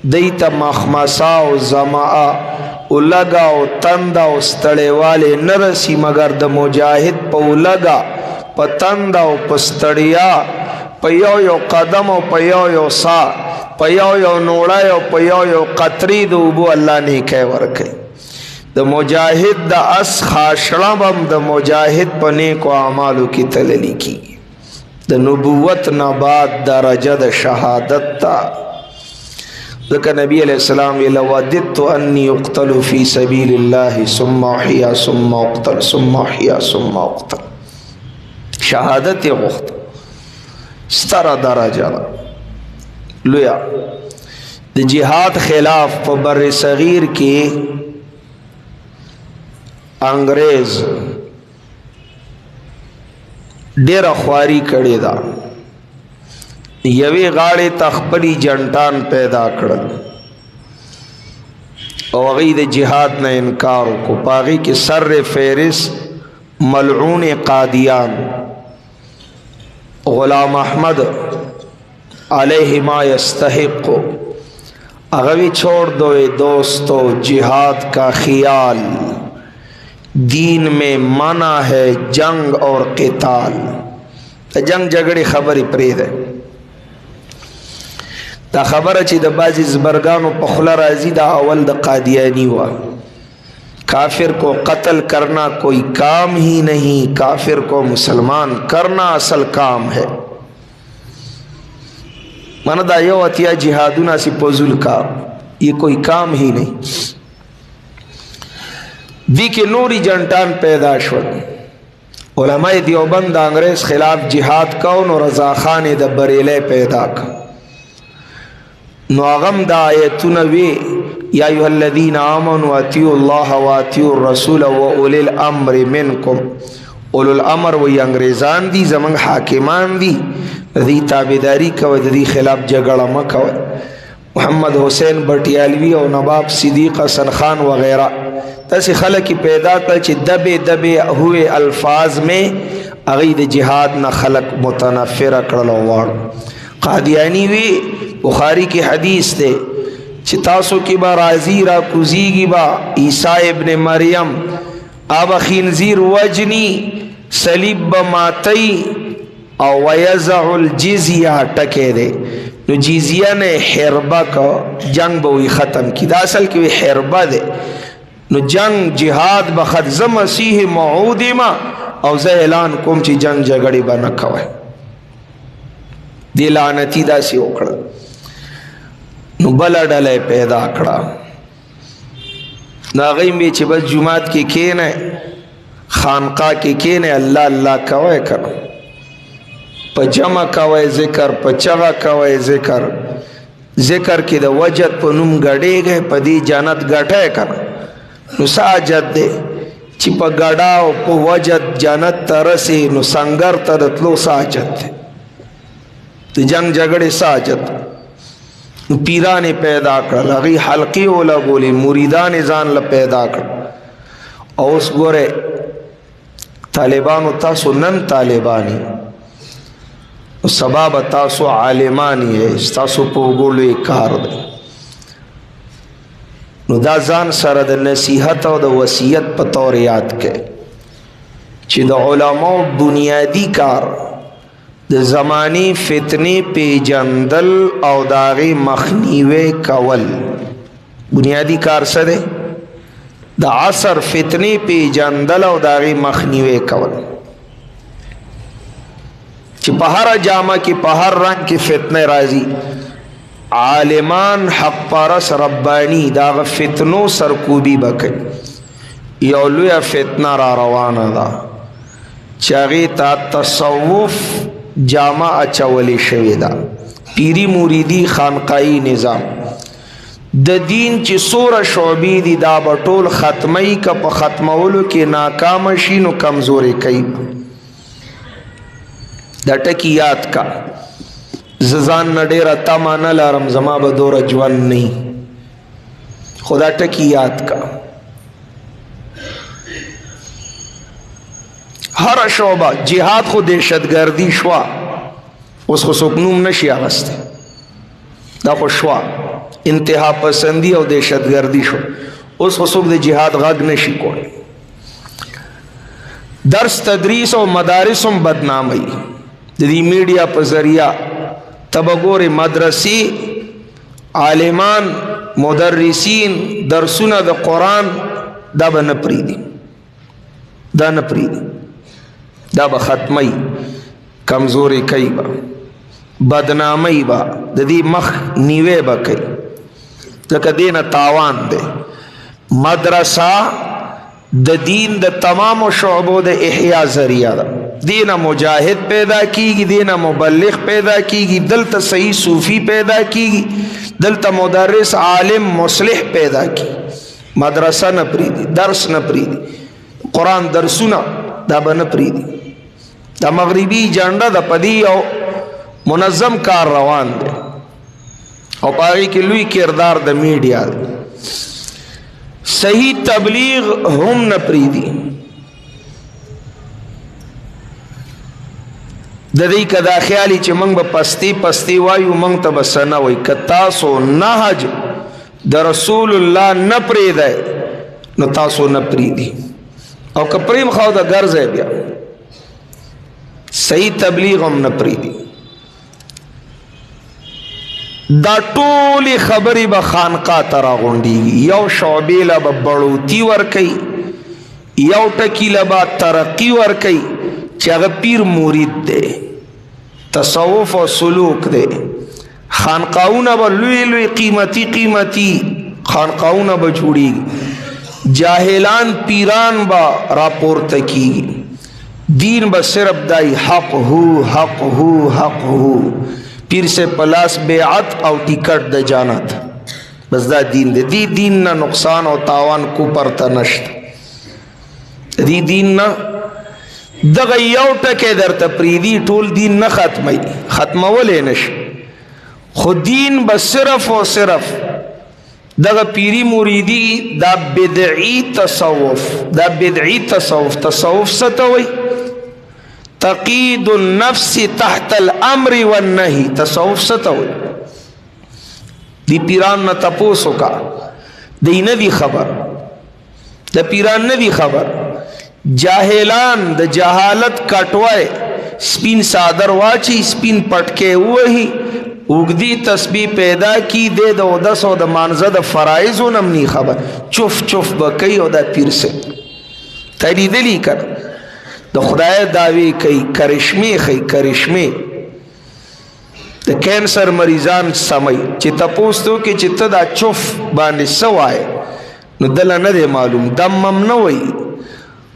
دیتا مخمسا و زماء او لگا و تندا و ستڑے والے نرسی مگر دا مجاہد پا او لگا پا تندا و پا ستڑیا پا یو قدم و پا یو سا پا یو نوڑا و پا یو قطری دو بو اللہ نیکے ورکی دا مجاہد دا اس خاشربم دا مجاہد پا نیکو اعمالو کی تللی کی دا نبوت نبات درجہ دا شہادت تا ذکر نبی علیہ السلام لوددت انی اقتل فی سبیل اللہ ثم احیا ثم اقتل ثم احیا ثم اقتل شہادت غخت ستر درجہ لیا دا جہاد خلاف پا بر صغیر کی انگریز ډیر خواری کړی دا یوی غاړې ته خپلې جنټان پیدا کړل او هغوی د جهاد نه انکار وکړو. په هغې کې سر فهرست ملعون قادیان غلام احمد علیہ ما یستحق اغوی چھوڑ دو دوستو جہاد کا خیال، دین میں منع ہے جنگ اور قتال. جنگ جګړې خبرې پرېږده. دا خبره چې د بعضې زبرګانو په خوله راځي دا اول د قادیانی وه. کافر کو قتل کرنا کوئی کام ہی نہیں، کافر کو مسلمان کرنا اصل کام ہے. مانا دا یو اتیا جہادونا سی پوزل کا یہ کوئی کام ہی نہیں. دی کے نوری جنٹان پیدا شد. علماء دیوبند انگریز خلاف جہاد کون اور رضا خان دا بریلے پیدا کا. نو اغم دا آیتون وی یا ایوہ الذین آمنوا اتیو اللہ و اتیو الرسول و اولی الامر منکم. اولو الامر وی انگریزان دی، زمان حاکمان دی، دی تابداری کوئی، دی خلاف جگڑا مکوئی. محمد حسین بٹیالوی و نواب صدیق حسن خان وغیرہ تاسی خلقی پیدا کر چی دبے دبے ہوئے الفاظ میں اغید جہاد نا خلق متنفر کرلو وار. قادیانی وی بخاری کی حدیث دے چی تاسو کی با رازی را کزیگی با عیسیٰ ابن مریم آبا خینزیر وجنی صلیب با ماتی او ویزع الجزیہ ٹکے دے. نو جزیہ نے حربہ کا جنگ بوی ختم کی. دا اصل کی حربہ دے. نو جنگ جہاد بخد ز مسیح موعودی ما او ز اعلان کوم چی جنگ جگڑی با نکوئے. دی لعنتی دا سی اکڑا. نو بلا ڈلے پیدا کڑا. ناغیم بی چی بس جماعت کی کینے خانقاہ کی کینے اللہ اللہ کوئے کرو، پا جمع کوئے ذکر، پا چغا کوئے ذکر. ذکر کی دا وجد پا نم گڑے گئے پا دی جانت گٹھے کرو. نو ساجد دے چی پا گڑاو پا وجد جانت ترسی نو سنگر ترتلو ساجد دے. تو جنگ جگڑے ساجد پیران پیدا کر لغی حلقی اولا گولی مریدان زان پیدا کر. اور اس گورے طالبانو تاسو نن طالبانی سباب تاسو عالمانی ہے، تاسو پو گولو کار دے. نو دا زان سره د نصیحت او د وصیت په تور یاد کې چې د علماء بنیادی کار د زمانی فتنی پیجندل او داغی مخنیوے کول. بنیادی کار سره د عصر فتنی پیجندل او داغی مخنیوے کول چې په هر جامه کې په هر رنگ کې فتنه راځي. عالمان حق پرس ربانی داغ فتنو سرکوبی بکی. یو لوی فتنه را روانه دا چاگی تا تصوف جامع اچولی شوی دا. پیری موریدی خانقائی نظام د دین چی سور شعبی دی دا بطول ختمی کا پا ختمولو کی ناکام شینو کمزوری کئی. دا ٹکی یاد کا ززان نڈیرہ تاما نلارم زما بدور جوان نہیں. خدا ٹکی یاد کا ہر شعبہ جہاد خود دہشت گردی شوا اس کو سکنوم نشی آغستے دا خو شوا انتہا پسندی او دہشت گردی شو اس کو سک دے جہاد غاگ نشی کوئی. درس تدریس او مدارسم بدنامی دی میڈیا پر ذریعہ تبگور مدرسی عالمان مدرسین درسونه د قرآن دا به نپریدی، دا نپریدی، دا به ختمی کمزوری کئی با بدنامی با دی مخ نیوے با کئی. لکه دین تاوان دے. مدرسہ د دین د تمام شعبوں د احیاء ذریعہ دا. دینا مجاہد پیدا کی گی، دینا مبلغ پیدا کی گی، دلتا صحیح صوفی پیدا کی گی، دلتا مدرس عالم مصلح پیدا کی. مدرسہ نپریدی، درس نپریدی، قرآن درسونا دا با نپریدی. دا مغربی جانڈا دا پدی او منظم کار روان دی او پاگی کی لوی کردار د میڈیا دی. صحیح تبلیغ هم نپریدی د دې کدا خیالي چې موږ به پستی پستی وایو موږ ته بس نه وای کتاسو نهج د رسول الله نه پریدای نو تاسو نه پریدي او کپریم خو دا ګرځي بیا صحیح تبلیغ هم نه پریدي. دا ټولې خبرې به خانقاه ته راغونډېږي یو شعبې له به بړوتي ورکوي یو ټکي له به ترقي ورکوي چې هغه پیر مرید دی تصوف او سلوک دی. خانقاهونه به لوی لوی قیمتي قیمتي خانقاهونه به جوړېږي جاهلان پیران به راپورته کېږي دین به صرف دای حق ہو حق ہو حق ہو پیر سے پلاس بیعت او ٹکٹ د جانت بس دا دین دی دین نا نقصان او تاوان کو پرتا نشت دی دین نا دغه یو ټکه درته پریدي ټول دین نه ختمولې نش خو دین بس صرف او صرف دغه پیری مریدی دا بدعی تصوف تصوف ستوي تقید النفس تحت الامر والنهی تصوف ستوي دی پیران نه تپوسو کا دی نه دی خبر د پیران نه دی خبر جاهلان د جهالت کټوای سپین صادر واچي سپین پټکه وਹੀ وګدی تسبیح پیدا کی دے دو دس او د مانزه د فرایض نم نی خبر چف چف بکئی او د پیر سے تری دلی کړ د خدای داوی کوي کرشمه د کینسر مریضان سمي چې تاسو کې چې ته دا چف باندې سوای نو دل نه دی معلوم دم مم نه وای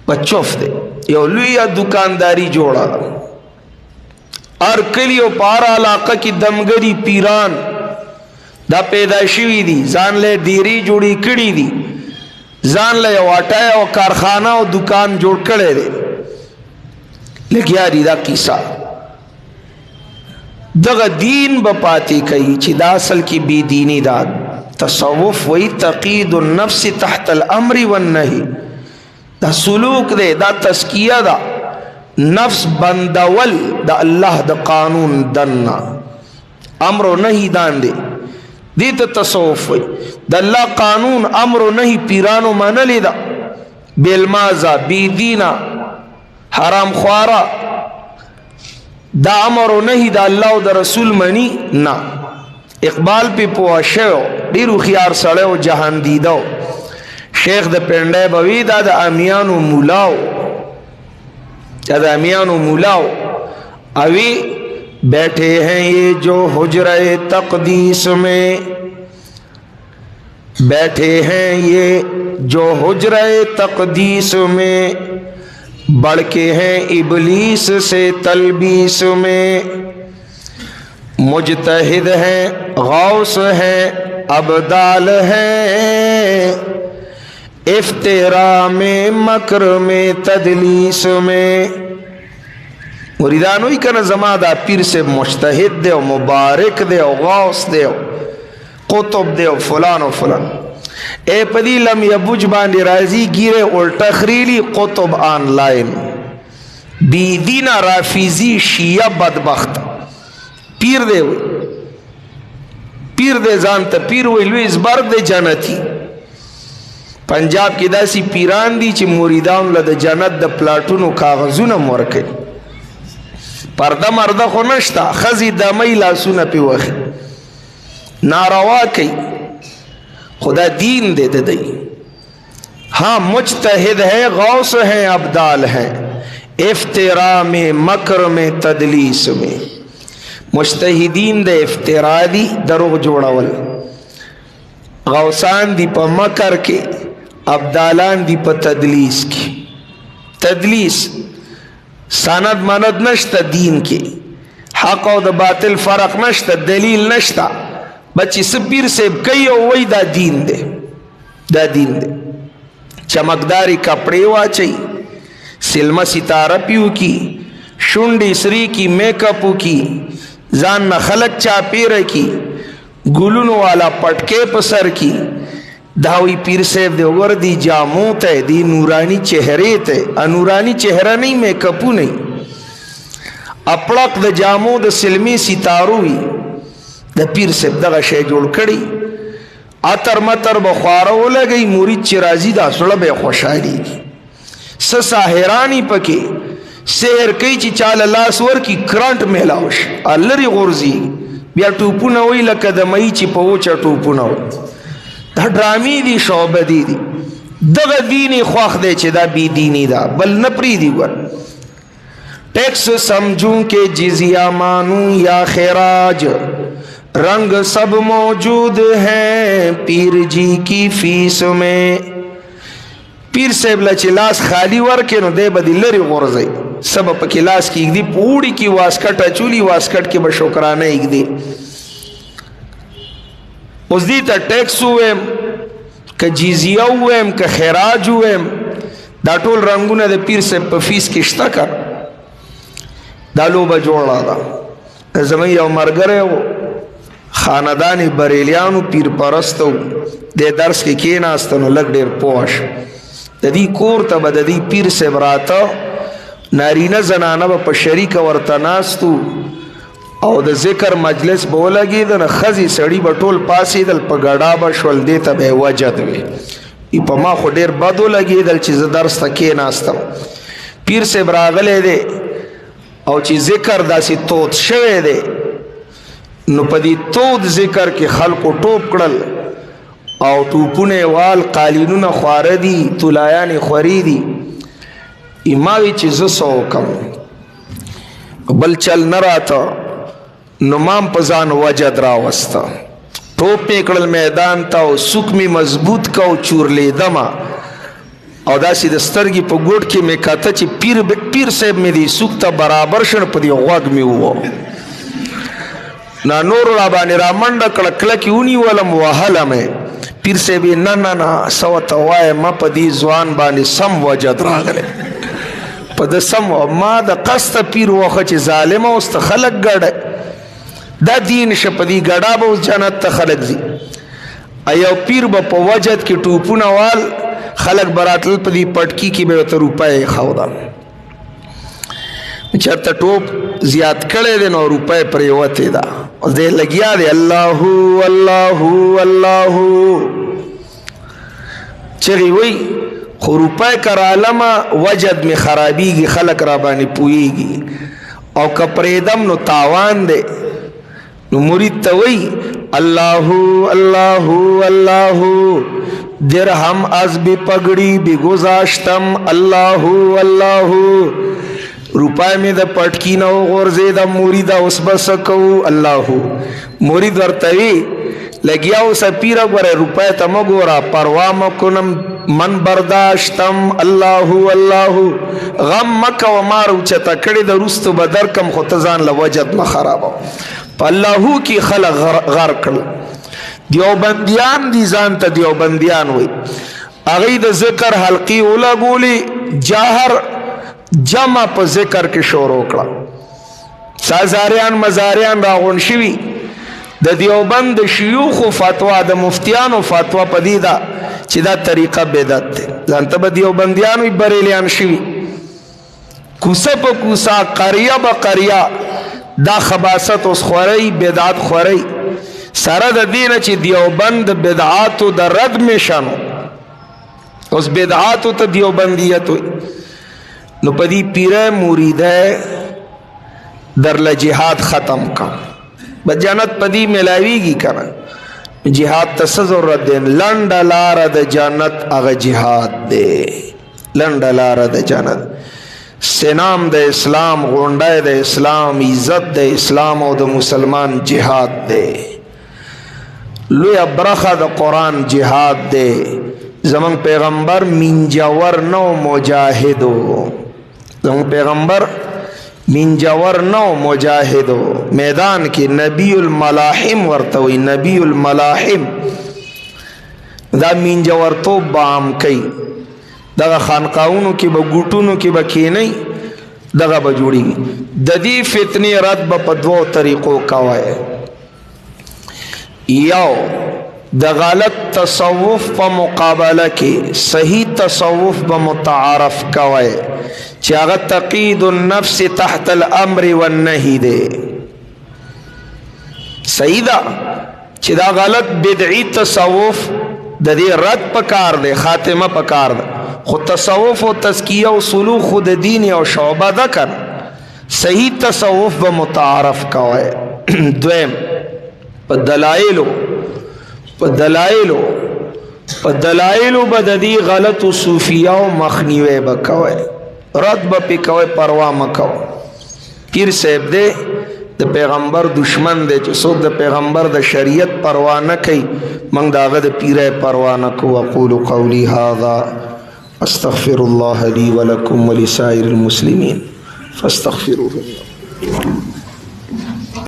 په چف دی یو لوی دکانداری جوړه ار کلی او پار علاقه کی دمګری پیران دا پیدا شوی دي ځان له ډیری جوړی کړی دي ځان له واټه او کارخانه او دکان جوړ کړي دي لګیا دي دا کیسه دغه دین به پاتې کوي چې دا اصل کې بی دینی دا تصوف وی تقید النفس تحت الامر والنهی دا سلوک دے دا تزکیہ دا نفس بندول دا اللہ دا قانون دننا امر و نهی دان دے دیتا تصوف وی دا اللہ قانون امر و نهی پیرانو منلی دا بیلمازا بی دینا حرام خوارا دا امر و نهی دا اللہ و دا رسول منی نا اقبال پی پواشو دیرو خیار سڑے و جہان دیدو شیخ د پنڈے بوی دا دا امیانو مولاو اوی بیٹھے ہیں یہ جو حجرہ تقدیس میں بڑھ کے ہیں ابلیس سے تلبیس میں مجتہد ہیں غوث ہیں ابدال ہیں افترا میں مکر میں تدلیس میں مریدانوی کنا زمادہ پیر سے مجتہد دے و مبارک دے و غوث دے و قطب دے و فلان اے پدی لم یبوج باندی رازی گیرے الٹا خریلی قطب آن لائن بی دینا رافیزی شیعہ بدبخت پیر دے زانتا پیر وی لویز برگ دے جنتی پنجاب کی داسی پیران دی چی موریدان لد جنت د پلاٹونو کاغذونه مرکی پرده مرده خو نشتا خزی دمی لاسونه پی وخی ناروا کی خدا دین دے دی ہاں مجتہد ہے غوث ہیں ابدال ہیں افترا میں مکر میں تدلیس میں مجتہدین دے افترا دی دروغ جوڑاول غوثان دی پا مکر کے ابدالان دی پا تدلیس کی تدلیس سند مند نشتا دین کے حق و دا باطل فرق نشتا دلیل نشتا بچی سپیر سے کئی وی دا دین دے چمکداری کپڑے واچی سلمہ ستارہ پیو کی شنڈی سری کی میک اپو کی ځان نه خلق چاپیره کی ګلونو والا پټکے په سر کی داوی پیر صاحب دے ور دی جاموں تے دی نورانی چہرے تے نورانی چہرہ نہیں میک اپ نہیں اپڑک د جاموں د سلمی ستارو وی د پیر صاحب دغه شی جوړ کړي اتر متر بخوارو لګي مرید چې راضی دا سره به خوشحالي س ساحرانی پکې سحر کوي چې چاله لاس ور کی کرنٹ میلاوش الری غورزی بیا ټوپونه وی لکه د مئی چې په وچه ټوپونه دا ډرامې دي شعبه دي دغه دیني خوښ دی چې دا بی دینی دا بل نه پریدي ور ٹیکس سمجھوں کہ جزیہ مانوں یا خراج رنگ سب موجود ہیں پیر جی کی فیس میں پیر صاحب لچ لاس خالی ورکې نو دی به د لرې غورځئ څه به پکې لاس کې ایږدي په اوړي کې واسکټ اچولي واسکټ کې به شکرانه ایږدي اوس دې ته ټیکس ووایم که جیزیه ووایم که خراج ووایم دا ټول رنګونه د پیر صاحب په فیس کې شته که دا لوبه جوړه ده زموږ یو ملګری و خاندان بریلیانو پیر پرسته و دې درس کې کېناسته نو لږ ډېر پوه شو د دې کور ته به د دې پیر صاحب راته نارینه زنانه به په شریکه ورته ناستو او د ذکر مجلس به ولګېده نه ښځې سړي به ټول پاڅېدل په ګډا به شول دې ته به یې وجد وي په ما خو ډېر بد ولګېدل چې زه درس ته کېناستم پیر صاحب راغلی دی او چې ذکر داسې تود شوی دی نو په دې تود ذکر کې خلکو ټوپ کړل او ټوپونه وال قالینونه خواره دي طلایانې خورې دي اماوي چې زه څه وکړم بل چل نه راته نو مام په ځان وجد راوسته ټوپ مې کړل میدان ته او سوک مې مضبوط کا او چورلیدمه او داسې د سترګې په ګوټ کې مې کاته چې پیر صاحب مې دې سوک ته برابر شن په دې غوږ مې ووه نا نور را باندې را منډه کړه کلکې ونیولم وهله مې پیر صاحب نه نه نه څه ورته وایه ما په دې ځوان باندې سم وجد راغلی په د سم ما د قصده پیر وخه چې ظالمه اوس ته خلک ګډه دا دین شه په دې ګډا به اوس جنت ته خلک ځي ایو پیر به په وجد کې ټوپونه وال خلق براتل په دې پټکی کې به ته روپۍ خاودا چرته ټوپ زیات کړي دي نو روپۍ پرې وته دا اوس دې لګیا دی الله الله الله چری وی خو روپۍ کر عالمه وجد می خرابيږي خلق را باندې پويږي او کپریدم نو تاوان دی نو مرید ته وی الله الله الله درهم از بی پگڑی بی گذاشتم الله الله روپای می د پټکی نو غورځیدم مرید اوس بس کو الله مرید ورتوی لګیاو سپیرا غره روپای ته مګورا پروا مکنم من برداشتم الله الله غم مکه و مارو چتا کړي د روستو بدر کم خو تزان لوجد ما خرابو الله کی خلق غرق دیوبندیان دی ځان ته دیوبندیان وي هغه د ذکر حلقي ولا ګولي جاهر جمع په ذکر کې شروع کړه سازاریان مزاریان راغون شوي د دیوبند شيوخ فتوا د مفتیانو فتوا پدیدا چې دا طریقه بدعت ده ځان ته دیوبندیان وي بریلیان شوي کوسه په کوسه قريه به قريه دا خباست اوس خوري بدعت خوري سره د دینه چې دیوبند بدعاتو د رد میشانو اوس بدعاتو ته دیوبندیت وي نو پدی پیره مریده در لجهاد ختم کا بجانت پدی ملاویگی کنا جهاد ته ضرورت دی لنډه لاره د جنت هغه جهاد دی لنډه لاره د جنت سنام د اسلام غونډه د اسلام عزت د اسلام او د مسلمان جهاد دی لوی برخه د قرآن جهاد دی زمان پیغمبر منجور نو مجاهدو زمان پیغمبر منجور نو مجاهدو میدان کې نبی الملاحم ورتوي نبی الملاحم دا منجور تو بام کوي دا خانقاونو کې به ګوټونو کې به کېنی دغه به جوړیږي. د دې فتنې رد به په دوو طریقو کوئ. یو د غلط تصوف په مقابله کې صحیح تصوف به متعارف کوئ چې هغه تقید النفس تحت الامر والنهي دی. صحیح ده چې دا غلط بدعي تصوف د دې رد پکار دی، خاتمه پکار ده، خو تصوف او تزکیه او سلوک خود دین او شعبه ده کړ. صحیح تصوف به متعارف کوئ. دویم په دلایلو به د دې غلط صوفیه او مخنیوي به کوئ، رد به پې کوئ، پروا مه کوئ. پیر صاحب دی د پیغمبر دشمن دی چې څوک د پیغمبر د شریعت پروا نه کوي، موږ د هغه د پیره پروا نه کوو. اقول قولي هذا استغفر الله لي ولكم ولسائر المسلمين فاستغفروه.